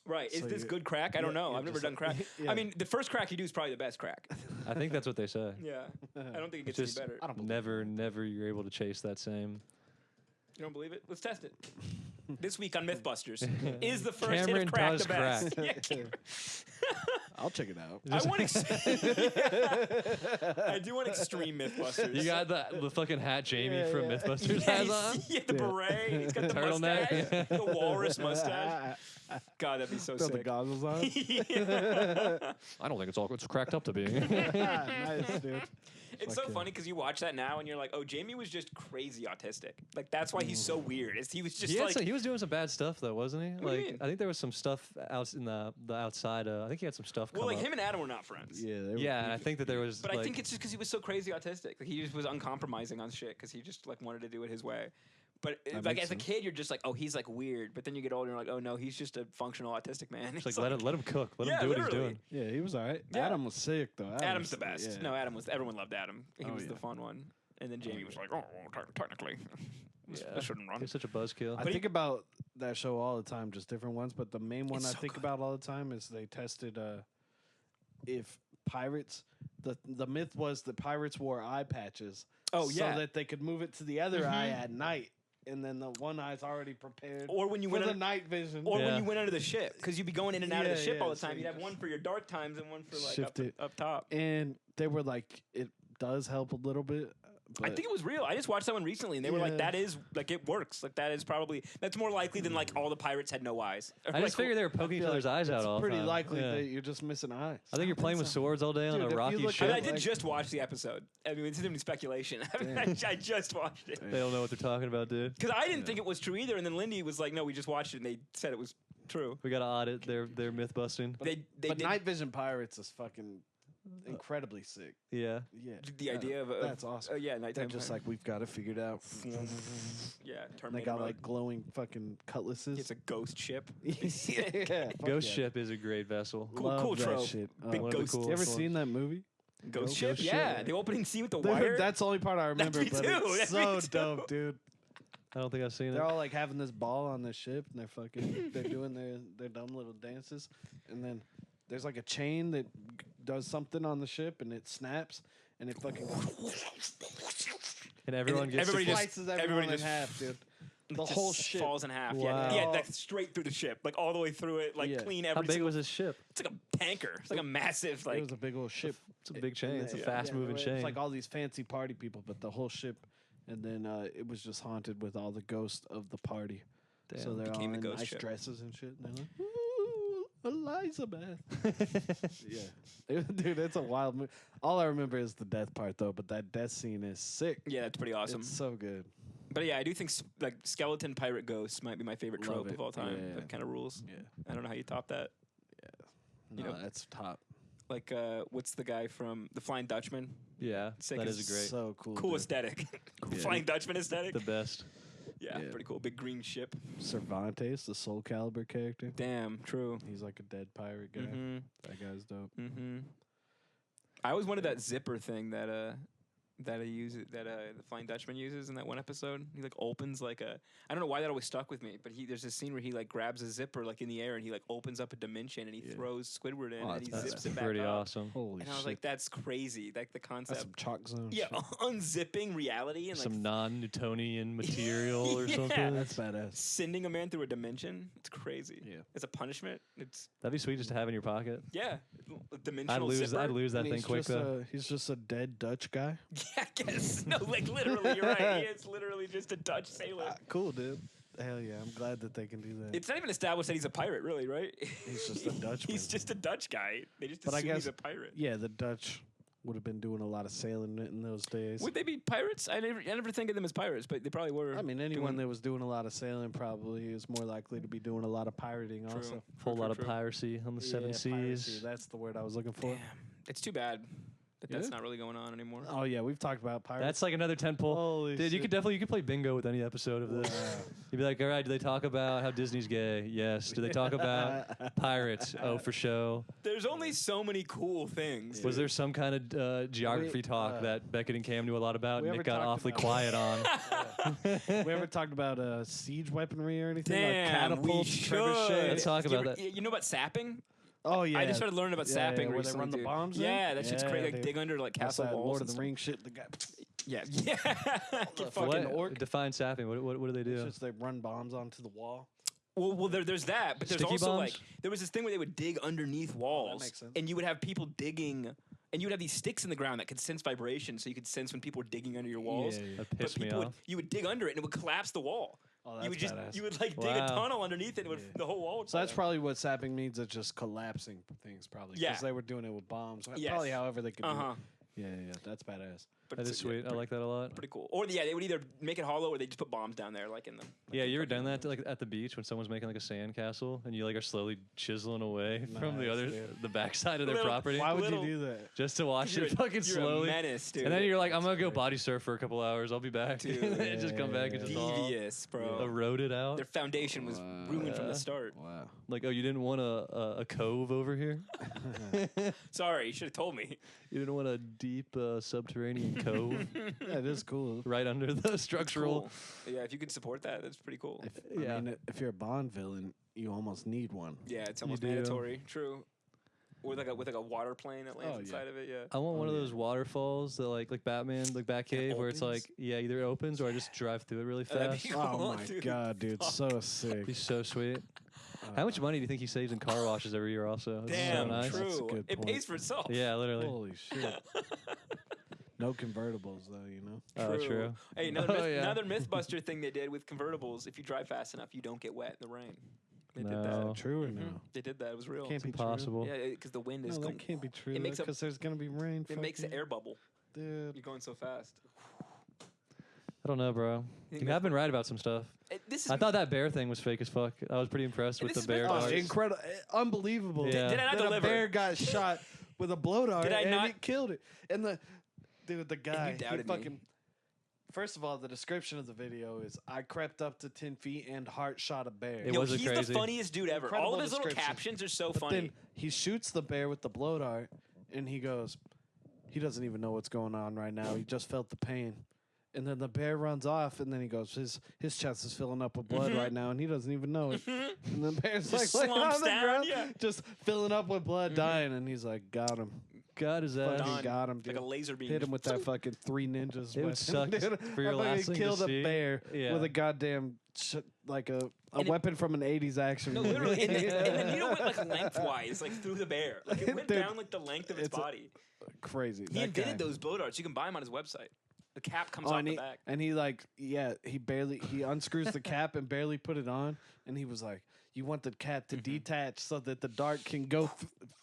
Right. Is So this you- good crack? I don't yeah, know. you're I've never just done like- crack. yeah. I mean, the first crack you do is probably the best crack. I think that's what they say. Yeah. I don't think it It's gets just any better. I don't believe never you're able to chase that same. You don't believe it? Let's test it. This week on Mythbusters, is the first hit Cameron of crack does the best? crack. Yeah, Cameron. I'll check it out. I want I do want extreme MythBusters. You got the fucking hat Jamie from MythBusters has on? Yeah, the beret. He's got the Turtleneck. mustache. The walrus mustache. God, that'd be so Throw the sick. goggles on. I don't think it's cracked up to be. Nice, dude. It's so funny because you watch that now and you're like, oh, Jamie was just crazy autistic. Like, that's why he's so weird. He was just He was doing some bad stuff though, wasn't he? What do you Like mean? I think there was some stuff out in the outside. I think he had some stuff. well, come like up. him and Adam were not friends. Yeah. Yeah, and I think that there was. But like, I think it's just because he was so crazy autistic. Like, he just was uncompromising on shit because he just like wanted to do it his way. But like makes as a sense. kid, you're just like, oh, he's like weird. But then you get older, and you're like, oh no, he's just a functional autistic man. It's It's like let him cook. Let him Yeah, do what he's literally. doing. Yeah, he was all right. Yeah. Adam was sick though. Adam's the was- best. yeah. No, Adam was. Everyone loved Adam. He Oh, was the yeah. fun one. And then Jamie was like, oh, technically, Yeah. this shouldn't run. He's such a buzzkill. I But think about that show all the time, just different ones. But the main one It's I so think good. about all the time is they tested if pirates. The myth was that pirates wore eye patches. Oh, yeah. so that they could move it to the other eye at night, and then the one eye's already prepared. Or when you for went the on- night vision. Or when Yeah. you went under the ship, because you'd be going in and out of the Yeah, ship all yeah, the time. so You'd you have one for your dark times and one for like Shift it. up top. and they were like, it does help a little bit. I But think it was real. I just watched that one recently, and they were like, Yeah. "That is like it works. Like that's more likely than like all the pirates had no eyes." Or, I just like, figured they were poking each feel other's like eyes out it's all the pretty time. likely Yeah. that you're just missing eyes. I think you're playing with swords all day on Dude, a if you rocky look ship. I did like- just watch the episode. I mean, it's not even speculation. I just watched it They don't know what they're talking about, dude. because I didn't think it was true either. And then Lindy was like, "No, we just watched it, and they said it was true." We got to audit their myth busting. They But did night vision pirates is fucking incredibly sick. Yeah. Yeah, the idea of that's awesome. Oh yeah, They're nighttime. just pirate. like, we've got it figured out. yeah, And they Terminator got mode. like glowing fucking cutlasses. It's a ghost ship. yeah, fuck Ghost yeah. ship is a great vessel. Cool, Love cool that trope. shit. Big one of the ghost. coolest You ever ones. seen that movie? Ghost ship? Ghost Yeah, ship. the opening scene with the Dude, wire. that's the only part I remember. me but too, it's that's me so too. dope, dude. I don't think I've seen it. They're all like having this ball on this ship, and they're doing their dumb little dances, and then there's like a chain that does something on the ship, and it snaps, and it fucking And everyone gets everybody to just- slices everyone in just- half, dude. The just whole ship. falls in half. Wow. Yeah, like straight through the ship, like all the way through it, like Yeah. clean How every. big single, was this ship? It's like a tanker. It's like a massive, It like was a big old ship. It's a big chain. It's a Yeah, fast-moving It's chain. like all these fancy party people, but the whole ship, and then it was just haunted with all the ghosts of the party. Damn. So they're Became all the in ghost nice ship. dresses and shit. And they're like, "Ooh, Elizabeth." Yeah, dude, it's a wild movie. All I remember is the death part, though. But that death scene is sick. yeah, that's pretty awesome. It's so good. But yeah, I do think like skeleton pirate ghosts might be my favorite Love trope it. of all time. Yeah. That kind of rules. Yeah, I don't know how you top that. no, You know- that's top. Like, what's the guy from The Flying Dutchman? Yeah, Sick that as is a great, So cool. Cool dude. aesthetic. Yeah. Flying Dutchman aesthetic. the best. yeah, Yeah. pretty cool. Big green ship. Cervantes, the Soul Calibur character. Damn, true. He's like a dead pirate guy. Mm-hmm. That guy's dope. Mm-hmm. I always wanted that zipper thing that the Flying Dutchman uses in that one episode. He like opens like a I don't know why that always stuck with me, but there's this scene where he like grabs a zipper like in the air and he like opens up a dimension and he Yeah. throws Squidward in Oh, and he that's zips it back Pretty up. awesome. Holy And I was shit. like, that's crazy. Like the That's concept. some chalk zone. Yeah, shit. unzipping reality and Some like non-Newtonian material or Yeah. something. That's badass. sending a man through a dimension. It's crazy. Yeah. It's a punishment. It's That'd be sweet just to have in your pocket. yeah, a dimensional I'd lose zipper. that And thing he's quick just though. he's just a dead Dutch guy. Yeah, I guess. No, like literally, you're right. He is literally just a Dutch sailor. Cool, dude. Hell yeah, I'm glad that they can do that. It's not even established that he's a pirate, really, right? He's just a Dutchman. He's just a Dutch guy. They just But I assume he's guess- a pirate. Yeah, the Dutch would have been doing a lot of sailing in those days. Would they be pirates? I never think of them as pirates, but they probably were. I mean, anyone doing- that was doing a lot of sailing probably is more likely to be doing a lot of pirating True. also. Whole lot of True. piracy on the seven Yeah, seas. piracy, that's the word I was looking for. Damn, it's too bad that that's Yeah. not really going on anymore. Oh yeah, we've talked about pirates. That's like another 10 pull. Holy Dude, you shit. could play bingo with any episode of this. Wow. You'd be like, all right, do they talk about how Disney's gay? Yes. Do they talk about pirates? Oh, for show. There's only so many cool things. Was there some kind of geography We- talk that Beckett and Cam knew a lot about we and ever Nick got talked awfully about- quiet on? we ever talked about siege weaponry or anything? Damn, like catapults, we trebuchets? should. Let's talk about that. You know about sapping? Oh yeah, I just started learning about Yeah, sapping where they recently. run the dude. bombs in? Yeah, that shit's Yeah, crazy. Like dude. dig under like That's castle that walls. Lord of and the stuff. Rings shit. The guy, Yeah, yeah. Get the fucking orc. Define sapping. What do they do? It's just they run bombs onto the wall. Well, there's that, but there's Sticky also bombs? like there was this thing where they would dig underneath walls, makes sense. and you would have people digging, and you would have these sticks in the ground that could sense vibration, so you could sense when people were digging under your walls. Yeah. That But pissed me people would, off. you would dig under it, and it would collapse the wall. Oh, you would just badass. you would like dig a Wow. tunnel underneath it, and the whole wall. Would So that's fall probably what sapping means. It's just collapsing things, probably. Yeah. Because they were doing it with bombs. Yes. Probably however they could down. do Uh-huh. it. Yeah. That's badass. But That it's, is sweet. I like that a lot. Pretty cool. Or yeah, they would either make it hollow or they just put bombs down there, like in them. Yeah, you ever done that like at the beach when someone's making like a sand castle and you like are slowly chiseling away from the Nice, other dude. the backside of their Little- property Why would Little- you do that? just to watch You're it a- fucking you're slowly. a menace, dude. And then you're like, I'm gonna go body surf for a couple hours. I'll be back. Dude. and just come back and just all devious, bro. eroded out. Their foundation was ruined from the start. Wow. Like, oh, you didn't want a cove over here? Sorry, you should have told me. You didn't want a deep subterranean cove Yeah, it is cool. right under the structural. Cool. Yeah, if you could support that, that's pretty cool. Yeah. I mean, if you're a Bond villain, you almost need one. Yeah, it's almost do. mandatory. True. Or like with a water plane that lands Oh, yeah. inside of it. Yeah. I want one of yeah. those waterfalls that like Batman, like Batcave, where it's opens? like, yeah, either it opens or I just drive through it really Oh, that'd fast. be Oh cool, my dude. god, dude, so sick. Be so sweet. How much money do you think he saves in car washes every year? Also, That's Damn, so nice. That's a true. good It point. pays for itself. Yeah, literally. Holy shit. No convertibles though, you know. Oh, true. Hey, another, Oh, yeah. another MythBuster thing they did with convertibles: if you drive fast enough, you don't get wet in the rain. They did No. that. True or Mhm. no? They did that. It was real. Can't be Impossible. Yeah, because the wind is No, going. that can't be true. It makes a- because there's gonna be rain. It makes an fucking- air bubble. Dude. You're going so fast. I don't know, bro. think You that's have been right about some stuff. This is. I thought that bear thing was fake as fuck. I was pretty impressed with This the is bear Mythbusters. darts. Incredible, unbelievable. Yeah. Did I not that deliver? a bear got shot with a blow dart Did I and not- it killed it. And the guy, he doubted me. fucking. First of all, the description of the video is: I crept up to 10 feet and heart shot a bear. It No, wasn't he's crazy. the funniest dude ever. All Incredible of his little description. captions are so But funny. then he shoots the bear with the blow dart, and he goes, he doesn't even know what's going on right now. He just felt the pain. And then the bear runs off, and then he goes, his chest is filling up with blood right now, and he doesn't even know it. And the bear's Just like laying slumps on the down, ground, yeah. just filling up with blood, dying, and he's like, got him. God is that? Fucking Done. got him, Like dude. a laser beam. Hit him with that fucking three ninjas. It would weapon, suck dude. for your I last fucking thing to killed a see. bear Yeah. with a goddamn like a And it- weapon from an '80s action. No, movie. literally, and the needle went like lengthwise, like through the bear. Like it went Dude, down like the length of its it's a- body. Crazy. He That invented guy. those blow darts. You can buy them on his website. The cap comes Oh, off and the he, back. and he like he unscrews the cap and barely put it on, and he was like, "You want the cap to detach so that the dart can go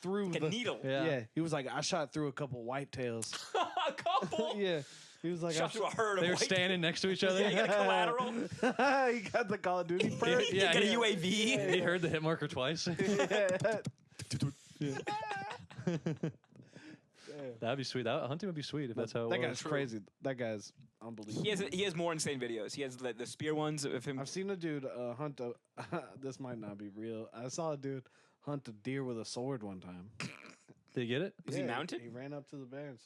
through Like a the needle. Yeah. He was like, "I shot through a couple whitetails." A couple. Yeah, he was like, Shot through a herd of They were white- standing next to each other. Yeah, you got a collateral. he got the Call of Duty perk. You got a UAV. He heard the hit marker twice. That'd be sweet. Hunting would be sweet if that's how it That was. guy's crazy. That guy's unbelievable. He has more insane videos. He has the spear ones of him. I've seen a dude hunt a. This might not be real. I saw a dude hunt a deer with a sword one time. Did you get it? Was he mounted? He ran up to the bear and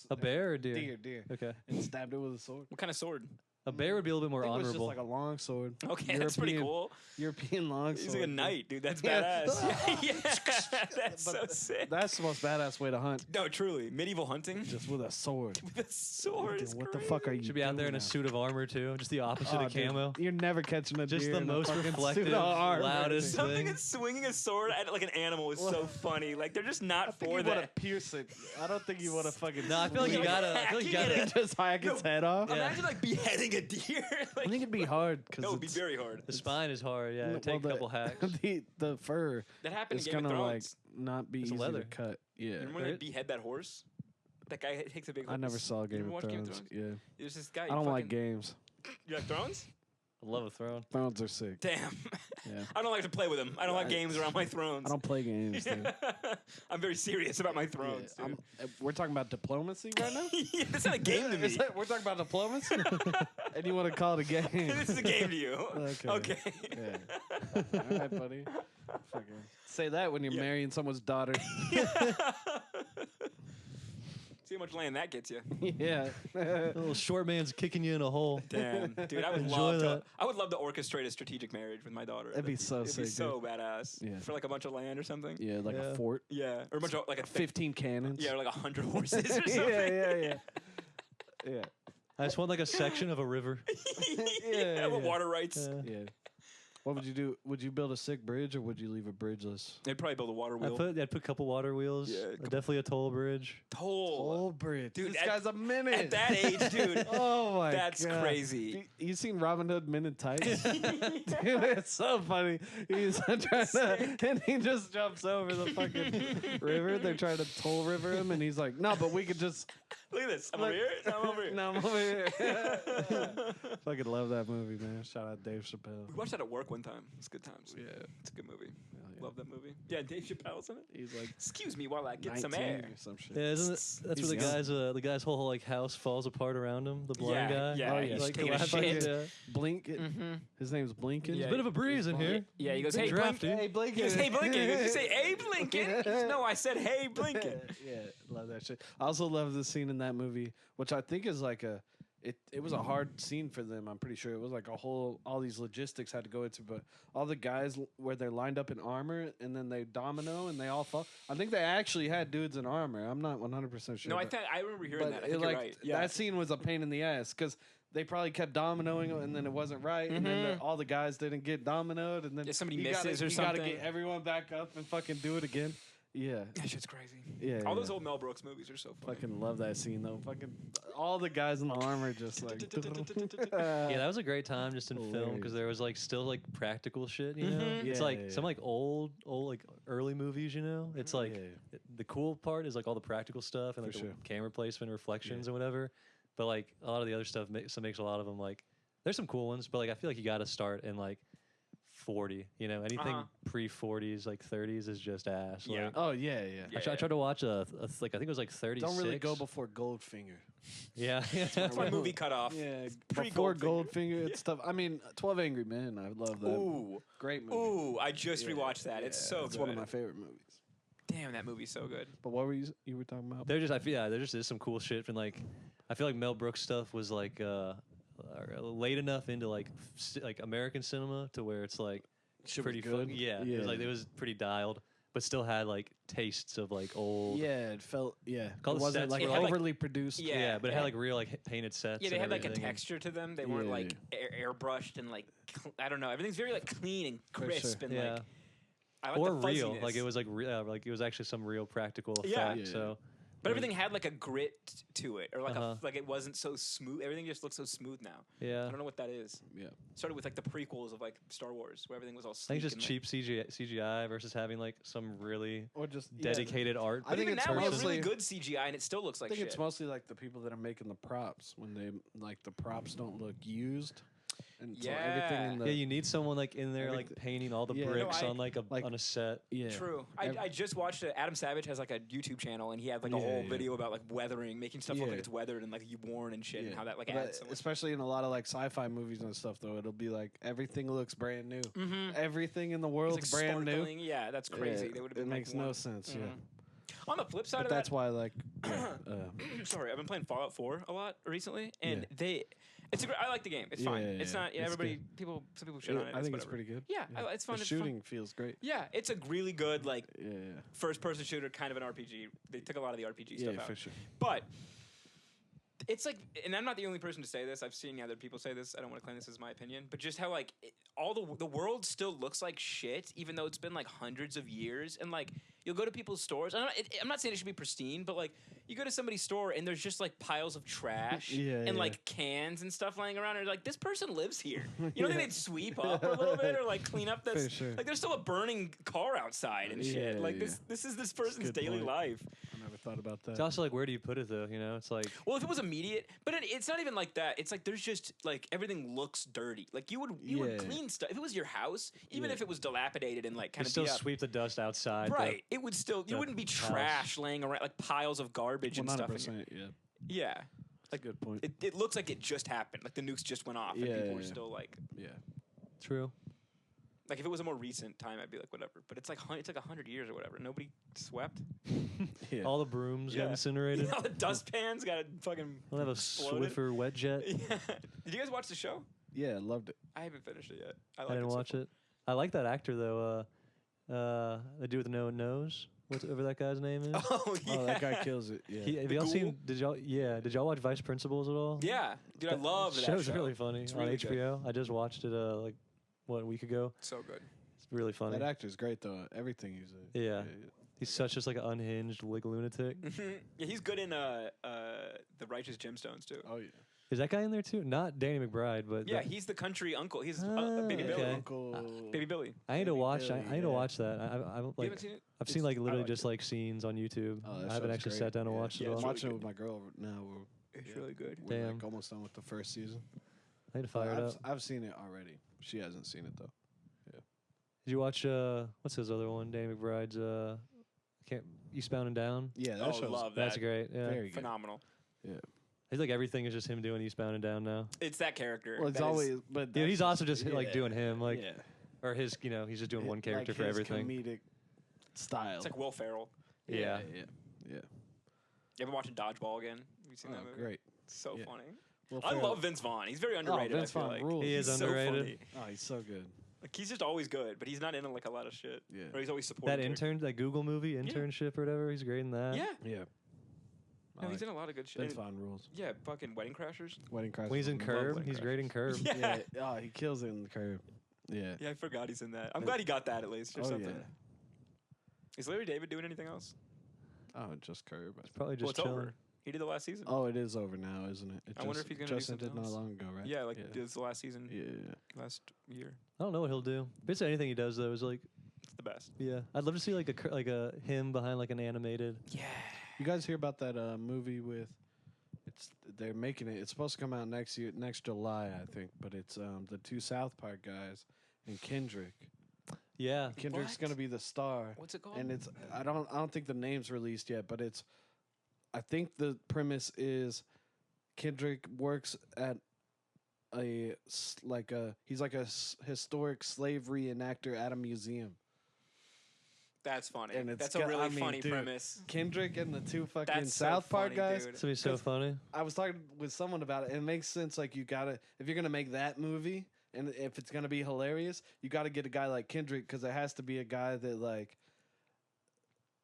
A bear or a deer? Deer. Okay. And stabbed it with a sword. What kind of sword? A bear would be a little bit more I think it was just honorable. like a long sword. Okay, that's pretty cool. European long sword. He's like a knight, dude. That's Yeah. badass. Yeah, that's so sick. That's the most badass way to hunt. No, truly, medieval hunting Just with a sword. with a sword. Dude, is what the crazy. fuck are you Should be out there in doing a suit of armor too. Just the opposite now? of camo. Dude, you're never catching a Just deer the in a most fucking suit reflective, of armor. loudest Dude. Something thing. that's swinging a sword at like an animal is so funny. Like they're just I not think for you want to that. pierce it. I don't think you want to fucking. No, I feel like you Like gotta. I feel like you hacking gotta. it. just hack its head off. Yeah. Imagine like beheading a deer. I Like, think it'd be hard because no, it'd be very hard. The spine is hard. Yeah, it'd take a couple hacks. The fur That happened is in Game of gonna like Thrones. not be It's easy leather. to cut. Yeah, Remember when they behead that horse? That guy takes a big. I never saw You Game ever of watched Game of Thrones. Thrones? Yeah, There's this guy. I don't like games. You like Thrones? I love a throne. Thrones are sick. Damn. Yeah. I don't like to play with him. I don't like games around my thrones. I don't play games. Dude. I'm very serious about my thrones, Yeah, dude. we're talking about diplomacy right now. Yeah, that's not a game to me. We're talking about diplomacy, and you want to call it a game? This is a game to you. Okay. Okay. Yeah. All right, buddy. Fucking say that when you're marrying someone's daughter. See how much land that gets you. Yeah. A little short man's kicking you in a hole. Damn, dude, I would Enjoy love to. that. I would love to orchestrate a strategic marriage with my daughter. That'd be so It'd be sick, so badass. Yeah. For like a bunch of land or something. Yeah, like Yeah. a fort. Yeah, or a bunch of like a 15 cannons. Yeah, or like 100 horses or something. yeah. Yeah. I just want like a section of a river. yeah, with water rights. Yeah. Yeah. What would you do? Would you build a sick bridge or would you leave it bridgeless? They'd probably build a water wheel. I'd put a couple water wheels. Yeah, Definitely a toll bridge. Toll bridge. Dude, This guy's a minute. At that age, dude. Oh my That's God. crazy. You seen Robin Hood Men in Tights? Dude, it's so funny. He's trying to, and he just jumps over the fucking river. They're trying to toll river him, and he's like, "No, but we could just." Look at this. I'm over here. No, I'm over here. No, I'm over here. Fucking love that movie, man. Shout out Dave Chappelle. We watched that at work one time. It's good times. Yeah, It's a good movie. yeah. Love that movie. Yeah, Dave Chappelle's in it. He's like Excuse me while I get 19 some air. or some shit. Yeah, isn't it? That's He's where young. the guy's whole like house falls apart around him. The blind Yeah, guy. yeah, Oh, yeah. he's Like, taking a fucking- shit. yeah. Blink. Mm-hmm. His name's Blinken. Yeah. There's a bit of a breeze in here. Yeah, he goes, Big hey, draft, Blinken. dude. Hey, Blinken. He goes, hey, Blinken. He goes, you say, hey, Blinken? He goes, no, I said, hey, Blinken. Yeah, love that shit. I also love the scene in that movie, which I think is like it was a hard scene for them. I'm pretty sure it was like all these logistics had to go into, but all the guys where they're lined up in armor and then they domino and they all fall. I think they actually had dudes in armor. I'm not 100% sure. No, but- I remember hearing that. I it, think like you're right. Yeah. that scene was a pain in the ass because they probably kept dominoing and then it wasn't right, and then all the guys didn't get dominoed, and then Yeah, somebody you misses gotta, or you gotta something. get everyone back up and fucking do it again. Yeah, That shit's crazy. yeah. All those yeah. old Mel Brooks movies are so funny. Fucking love that scene though. Fucking all the guys in the armor just like. Yeah, that was a great time just in film because there was like still like practical shit. You know, it's Yeah, like yeah, some like old like early movies. You know, it's like Yeah. the cool part is like all the practical stuff and like For the sure. camera placement, reflections, and whatever. But like a lot of the other stuff makes a lot of them like there's some cool ones, but like I feel like you got to start in like 40. You know, anything pre 40s, like 30s is just ass. Yeah. Like, Oh yeah, yeah. Yeah. I tried to watch like I think it was like 36. Don't really go before Goldfinger. Yeah, That's my movie cut off. Yeah, Pre- before Goldfinger. Goldfinger, it's tough. I mean, 12 Angry Men. I love that. Ooh. Great movie. Ooh, I just rewatched that. It's so It's good. one of my favorite movies. Damn, that movie's so good. But what were you were talking about? There just is some cool shit from like I feel like Mel Brooks stuff was like late enough into like like American cinema to where it's like Shit was pretty good. fun. Yeah, Yeah. it was pretty dialed, but still had like tastes of like old. Yeah, it felt. Yeah, it Call the wasn't sets like were like- overly produced. Yeah. Yeah, but it had like real like painted sets. Yeah, they and had like a everything, and- texture to them. They weren't Yeah, like airbrushed and like I don't know. Everything's very like clean and For crisp sure. and Yeah. like I like or the real, fuzziness. like it was like like it was actually some real practical effect. Yeah. Yeah. So But everything had like a grit to it, or like Uh-huh. like it wasn't so smooth. Everything just looks so smooth now. I yeah, don't know what that is. Yeah. Started with like the prequels of like Star Wars, where everything was all I sleek. think it's just and, cheap CGI versus having like some really Or just dedicated art. I But think even it's now we have mostly- really good CGI, and it still looks I like think shit. it's mostly like the people that are making the props when they like the props don't look used, and so everything in the Yeah, you need someone like in there like Everything- painting all the Yeah. No, bricks I- on like on a set. yeah True. Ev- I just watched it. Adam Savage has like a YouTube channel, and he had like a Yeah, whole yeah. video about like weathering, making stuff look Yeah. like it's weathered and like worn and shit, and how that like But adds so much. especially in a lot of like sci-fi movies and stuff though, it'll be like everything looks brand new. Mm-hmm. Everything in the It's world's like brand new. sparkling. Yeah, that's crazy. Yeah, They would have it been. makes like, no one- sense. Yeah, Mhm. On the flip side but of that's that, why like sorry, I've been playing Fallout 4 a lot recently, and Yeah. it's a great. I like the game. It's fine. Yeah, It's yeah, not. Yeah, it's everybody. good. Some people shit on it. I think it's whatever. pretty good. Yeah, it's fun. The it's fun. shooting feels great. Yeah, it's a really good like Yeah, first-person shooter, kind of an RPG. They took a lot of the RPG yeah, stuff out, for sure. but it's like, and I'm not the only person to say this. I've seen other people say this. I don't want to claim this as my opinion, but just how like all the world still looks like shit, even though it's been like hundreds of years. And like you'll go to people's stores. I'm not saying it should be pristine, but like you go to somebody's store and there's just like piles of trash Yeah, and yeah. like cans and stuff lying around. And you're like, this person lives here. You don't think Yeah. they'd sweep up a little bit or like clean up this? For sure. Like there's still a burning car outside and shit. Yeah, Like yeah. this is this person's good daily point. life. I never thought about that. It's also like where do you put it though? You know, it's like Well, if it was immediate, but it's not even like that. It's like there's just like everything looks dirty. Like you would Yeah. clean stuff if it was your house, even Yeah. if it was dilapidated and like you kind of still beat up. sweep the dust outside. Right, it would still. You the wouldn't be house. trash laying around like piles of garbage and stuff. 100%. Yeah, Yeah, that's a good point. it looks like it just happened. Like the nukes just went off, and Yeah, people were yeah. still like. Yeah, True. Like if it was a more recent time, I'd be like whatever. But it's like 100 years or whatever. Nobody swept. yeah. All the brooms Yeah. got incinerated. All the dustpans got fucking. We'll have a exploded. Swiffer wet jet. Yeah. Did you guys watch the show? yeah, loved it. I haven't finished it yet. I I didn't watch it. I like that actor though. The dude with no nose. Whatever that guy's name is. Oh yeah. Oh, that guy kills it. Yeah, Have The y'all Ghoul? seen? Did y'all watch Vice Principals at all? Yeah, dude, I love that show's show. really funny It's on really good. HBO. I just watched it like a week ago. So good. It's really funny. That actor's great though. Everything he's in. Yeah. He's such just like an unhinged like lunatic. Yeah, he's good in the Righteous Gemstones too. Oh yeah. Is that guy in there too? Not Danny McBride, but Yeah, that- he's the country uncle. He's Ah, Baby okay. Billy. Uncle. Baby Billy. I need to Baby watch. Billy, I need to yeah. watch that. I You like. haven't seen it? I've seen It's- like I literally liked just it. like scenes on YouTube. Oh, that I haven't show's actually great. sat down and Yeah. watched Yeah, it I'm all. really watching it good. with my girl now. It's Yeah. really good. We're Damn. like almost done with the first season. I need to fire it up. I've seen it already. She hasn't seen it though. Did you watch what's his other one? Danny McBride's can't Eastbound and Down. Yeah, that Oh, show's love that. That's great. Yeah, very good. Phenomenal. he's like everything is just him doing Eastbound and Down now. It's that character. Well, it's That is- always, but Yeah, that's he's also just like yeah, doing him like yeah. or his he's just doing one character Like for his everything. Comedic style. it's like Will Ferrell. Yeah. yeah. You ever watching Dodgeball again? Have you seen that Oh, movie? great. It's so Yeah. funny. Will I Ferrell- love Vince Vaughn. He's very underrated. Vince I feel Vaughn like. rules. He is He's underrated. So funny. Oh, he's so good. Like he's just always good, but he's not in like a lot of shit. Yeah. Or he's always supporting. That characters. intern, that Google movie internship or whatever, he's great in that. Yeah. Yeah. No, he's in a lot of good shit. Vince And- Vaughn rules. Yeah, fucking Wedding Crashers. Wedding Crashers. When he's in love Curb, Wedding he's Crashers. great in Curb. Yeah. Yeah. Oh, he kills it in the Curb. Yeah. Yeah, I forgot he's in that. I'm glad he got that at least or Oh something. yeah. Is Larry David doing anything else? Oh, just Curb. Probably Well, just it's chilling. over. He did the last season. Oh, it is over now, isn't it? It I wonder if he's gonna do Justin did something not else. long ago, right? Yeah, like yeah. this the last season, Yeah. last year. I don't know what he'll do. Basically anything he does though is like, It's the best. yeah, I'd love to see like a him behind like an animated. Yeah. You guys hear about that movie with? They're making it. It's supposed to come out next July, I think. But it's the two South Park guys and Kendrick. Yeah, Kendrick's What? gonna be the star, What's it called? and it's I don't think the name's released yet, but it's I think the premise is Kendrick works at he's like a historic slave reenactor at a museum. That's funny. And it's That's a got- really I mean, funny dude, premise. Kendrick and the two fucking That's so South Park funny, guys. dude. it's gonna be so 'Cause- funny. I was talking with someone about it, and it makes sense. Like, if you're gonna make that movie, and if it's gonna be hilarious, you got to get a guy like Kendrick because it has to be a guy that like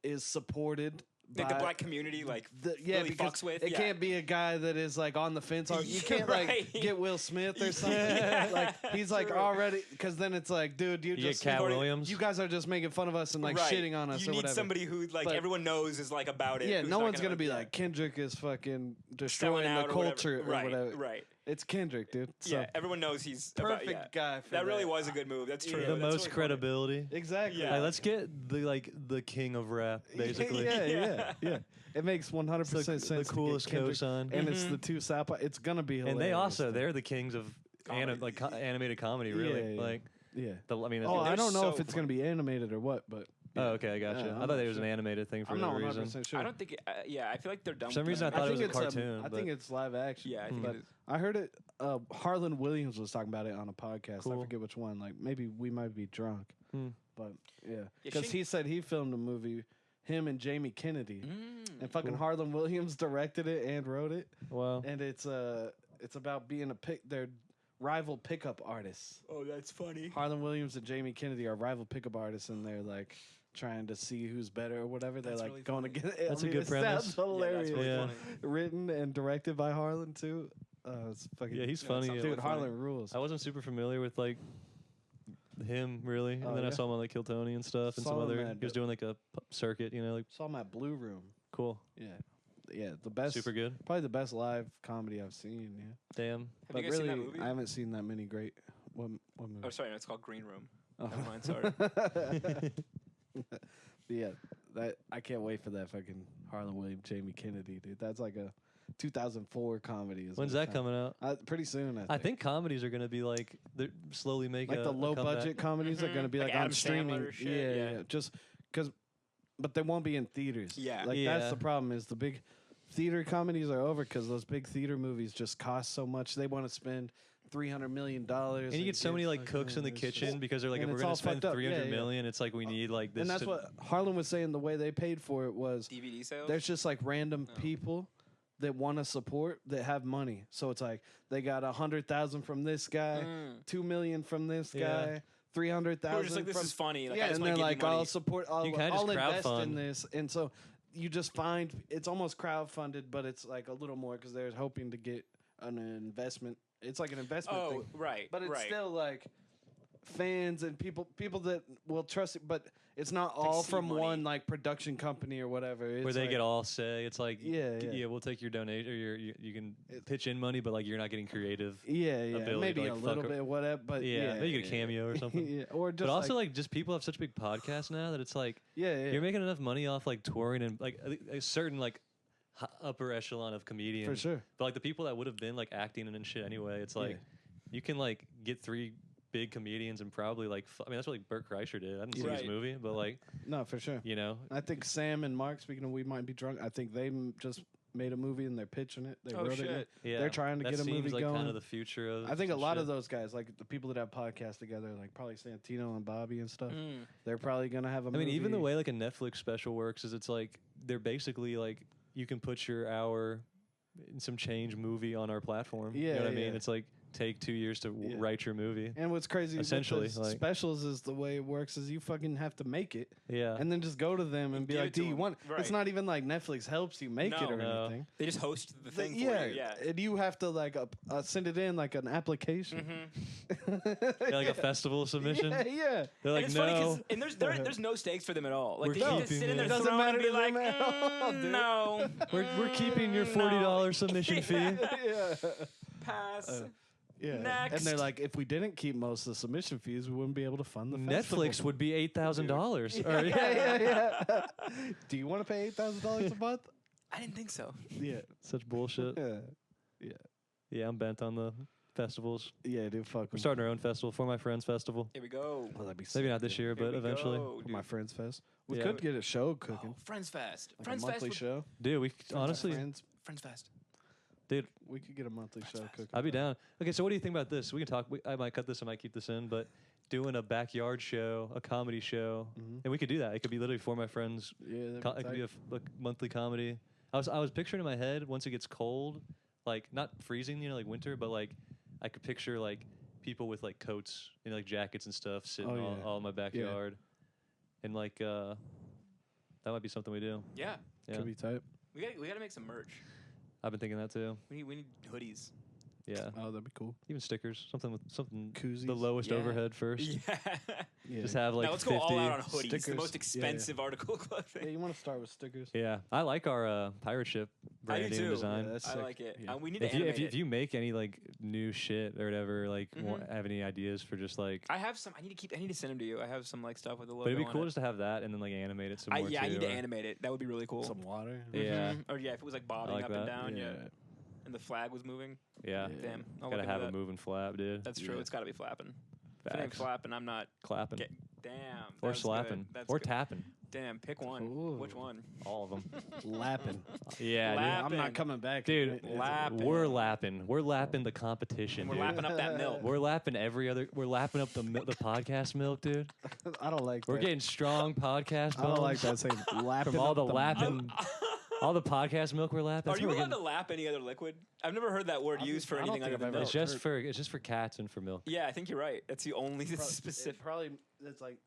is supported. Like by the black community, like yeah, really because fucks with. it yeah. can't be a guy that is like on the fence. Or you Yeah, can't right. like get Will Smith or something. Yeah, like he's like true. already because then it's like, dude, You get just Cat already- Williams. you guys are just making fun of us and like Right. shitting on us You or need whatever. somebody who like But- everyone knows is like about it. Yeah, who's no not one's gonna be yeah, like Kendrick is fucking selling destroying out the or whatever. culture or Right, whatever. right. It's Kendrick, dude. So Yeah, everyone knows he's perfect About, yeah. guy for That really was a good move. That's true. Yeah, the That's most really funny. credibility. Exactly. Yeah. Like, let's get the king of rap, basically. yeah. It makes 100% It's the, sense. the to get coolest Kendrick, cosign. and it's the two South Park. It's gonna be hilarious. And they also they're the kings of Comedy. animated comedy, really. Yeah, yeah. Like yeah. I mean, Oh, I they're don't know so if it's gonna be animated or what, but oh, okay, I got you. Yeah, I I'm thought not it was an sure. animated thing for I'm no not reason. 100% sure. I don't think. Yeah, I feel like they're done. For some with reason, that. I thought it was a it's cartoon, I but- think it's live action. Yeah, I think but it is. I heard it. Harlan Williams was talking about it on a podcast. I Cool. forget which one. Like maybe we might be drunk, Hmm. but yeah, Yeah, because Shane- he said he filmed a movie, him and Jamie Kennedy, and fucking Cool. Harlan Williams directed it and wrote it, Wow. and it's about being their rival pickup artists. Oh, that's funny. Harlan Williams and Jamie Kennedy are rival pickup artists, and they're like trying to see who's better or whatever. They're That's like really going funny. to get. That's a good it premise. Sounds hilarious. Yeah, that's really Yeah. funny. Written and directed by Harlan too. It's fucking Yeah, he's Yeah, funny. sounds dude. really funny. Harlan rules. I wasn't super familiar with like him really, and Oh, then I yeah? saw him on like Kill Tony and stuff, and Saw some him other. at He was the- doing like a circuit, like Saw him at Blue Room. cool, Yeah, the best. super good. Probably the best live comedy I've seen. Yeah, Damn. Have but you guys really, seen that movie? I haven't seen that many great. What movie? Oh, sorry, no, it's called Green Room. Oh. Never mind, sorry. But yeah, that I can't wait for that fucking Harlan Williams, Jamie Kennedy, dude. That's like a 2004 comedy. Is When's what that it's coming out? Pretty soon. I think comedies are gonna be like they're slowly making like the low budget comedies are Mhm. going to be Like like on Adam Sandler streaming. shit, Yeah, yeah. just because, but they won't be in theaters. Yeah. like Yeah. that's the problem. Is the big theater comedies are over because those big theater movies just cost so much. They want to spend $300 million. And you get so many like cooks in the kitchen because they're like, and if we're it's gonna all spend fucked up. 300 Yeah, million, it's like we need like this. And that's to- what Harlan was saying. The way they paid for it was DVD sales. there's just like random Oh. people that want to support that have money. So it's like they got 100,000 from this guy, 2 million from this Yeah. guy, Who 300,000 are just like, this from is funny. Like, I yeah, just and wanna they're give like, you money. I'll support. I'll, You kinda just I'll invest in crowdfund. this, and so you just find it's almost crowdfunded, but it's like a little more because they're hoping to get an investment. It's like an investment Oh, thing, right. but it's right. still like fans and people that will trust it, but it's not all seed from money. one like production company or whatever. It's Where they like, get all say. It's like, Yeah. we'll take your donation, or you can pitch in money, but like you're not getting creative. yeah, ability maybe to, a like, little fuck bit, whatever. But Yeah, maybe you get a cameo or something. yeah, or just But also, like, just people have such big podcasts now that it's like, yeah, you're making enough money off like touring and like a certain like upper echelon of comedians. for sure. But like the people that would have been like acting and shit anyway, it's like Yeah. you can like get 3 big comedians and probably like I mean that's what like Burt Kreischer did. I didn't see Right. his movie, but like No, for sure. you know, I think Sam and Mark, speaking of We Might Be Drunk, I think they just made a movie and they're pitching it. They Oh, wrote shit. it. yeah, They're trying to that get a seems movie like going. kind of the future of. I think a some lot shit. of those guys, like the people that have podcasts together, like probably Santino and Bobby and stuff, Mm. they're probably gonna have a I movie. mean, even the way like a Netflix special works is it's like they're basically like you can put your hour in some change movie on our platform. You Yeah, know what I mean? yeah. It's like take 2 years to Yeah. write your movie. And what's crazy Essentially, with the like- specials is the way it works is you fucking have to make it Yeah. and then just go to them and be Give like, it do to you 'em. want? Right. It's not even like Netflix helps you make it or No. anything. They just host the thing yeah, for you. Yeah. and you have to like send it in like an application. Mm-hmm. Yeah, like a festival submission. Yeah, yeah. They're like, and it's funny no. 'cause- and there's no stakes for them at all. Like We're they can just keeping sit in it. their Doesn't throne matter and be to like, them at all, dude. no, We're keeping your $40 submission fee. yeah. pass. Yeah. Next. And they're like, if we didn't keep most of the submission fees, we wouldn't be able to fund the Netflix festival. would be $8,000. Or yeah. Do you want to pay $8,000 a month? I didn't think so. Yeah. Such bullshit. Yeah, I'm bent on the festivals. Yeah, dude, fuck. We're starting our own festival for my friends festival. Here we go. Oh, that'd be Maybe sick, not this dude. year, Here but we eventually. go, For dude. my Friends Fest. We Yeah. could get a show cooking. Oh, Friends Fest. Like Friends a Fest. monthly show. Dude, we honestly, Friends Fest. dude, we could get a monthly show Fest. cooking. I'd be down. Okay, so what do you think about this? We can talk. I might cut this. I might keep this in, but doing a backyard show, a comedy show, and we could do that. It could be literally for my friends. Yeah, that'd It could be a monthly comedy. I was picturing in my head once it gets cold, like not freezing, like winter, but like I could picture like people with like coats and like jackets and stuff sitting Oh, yeah. all in my backyard, and like that might be something we do. Yeah. Yeah, Could be tight. We got to make some merch. I've been thinking that too. We need hoodies. Yeah, Oh, that'd be cool. even stickers, something Koozies. the lowest Yeah. overhead first. Yeah. Yeah. Just have like now let's go 50 all out on hoodies. The stickers. most Yeah, expensive article of Yeah, clothing. you want to start with stickers? Yeah, I like our pirate ship I do branding too. and design. Yeah, that's I sick. like it. Yeah. We need If to you, animate if you make any like new shit or whatever, like Mhm. have any ideas for just like, I have some. I need to send them to you. I have some like stuff with the logo. but it'd be on cool it. just to have that and then like animate it some more. Yeah, I too, need to or- animate it. That would be really cool. Some water. Yeah. Mhm. Or yeah, if it was like bobbing like up that. and down, yeah, and the flag was moving. Yeah, Yeah. Damn, I'll gotta look have into a that. moving flap, dude. That's true. Yeah. It's got to be flapping. If it ain't Facts. flapping, I'm not. Clapping Damn. or that's slapping good. That's or good. tapping. Damn, pick one. Ooh. Which one? All of them. Lapping. Yeah, Lap- I'm not Lapping. coming back. dude. It's- Lapping. We're lapping. We're lapping the competition, And we're dude. lapping up that milk. We're lapping every other. We're lapping up the the podcast milk, dude. I don't like We're that. getting strong podcast. I don't like bones that saying lapping from all up the lapping, all the podcast milk we're lapping. Are That's you what we're allowed to getting. lap any other liquid? I've never heard that word used for I don't anything think other I've than ever milk. It's just for cats and for milk. Yeah, I think you're right. That's the only Pro- specific. It probably it's like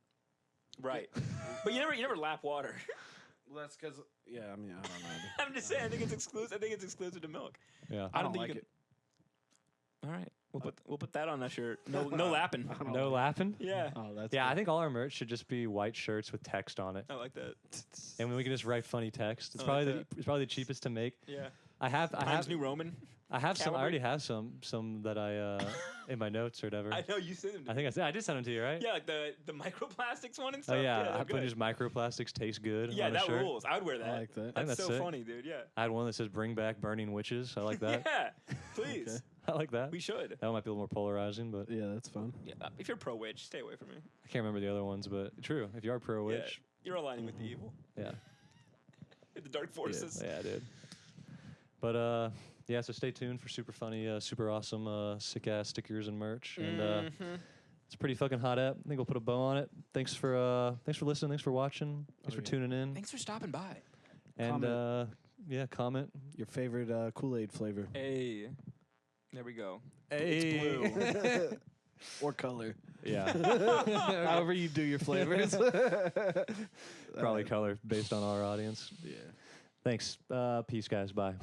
Right. But you never lap water. well, that's because yeah. I mean, I don't know. dude. I'm just saying. I think it's exclusive to milk. Yeah. I don't think like you can. it. All right, we'll put that on that shirt. No lapping. I don't No like lapping. Yeah, Oh, that's Yeah, I good. think all our merch should just be white shirts with text on it, I like that. and we can just write funny text. It's I probably like it's probably the cheapest to make. Yeah. I have Times New Roman. some. I Cavalry. already have some that I in my notes or whatever. I know you sent them. To I me. think I did send them to you, right? Yeah, like the microplastics one and Oh stuff. yeah, they're I put good. just microplastics taste good. Yeah, on a that shirt. rules. I would wear that. I like that. I think That's that's so sick. funny, dude. Yeah. I had one that says "Bring back burning witches." I like that. Yeah. Please. Okay. I like that. We should. That one might be a little more polarizing, but Yeah, that's fun. Yeah. If you're pro witch, stay away from me. I can't remember the other ones. But true, if you are pro Yeah. witch, You're aligning with the evil. yeah, The dark forces. yeah, dude. But yeah, so stay tuned for super funny, super awesome, sick ass stickers and merch, and Mhm. it's a pretty fucking hot app. I think we'll put a bow on it. Thanks for listening. Thanks for watching. Thanks for yeah. tuning in. Thanks for stopping by. And Comment. yeah, comment. Your favorite Kool-Aid flavor Hey. There we go. Hey. Blue. or color, Yeah, however you do your flavors. probably color based on our audience. Yeah. Thanks. Peace, guys. Bye.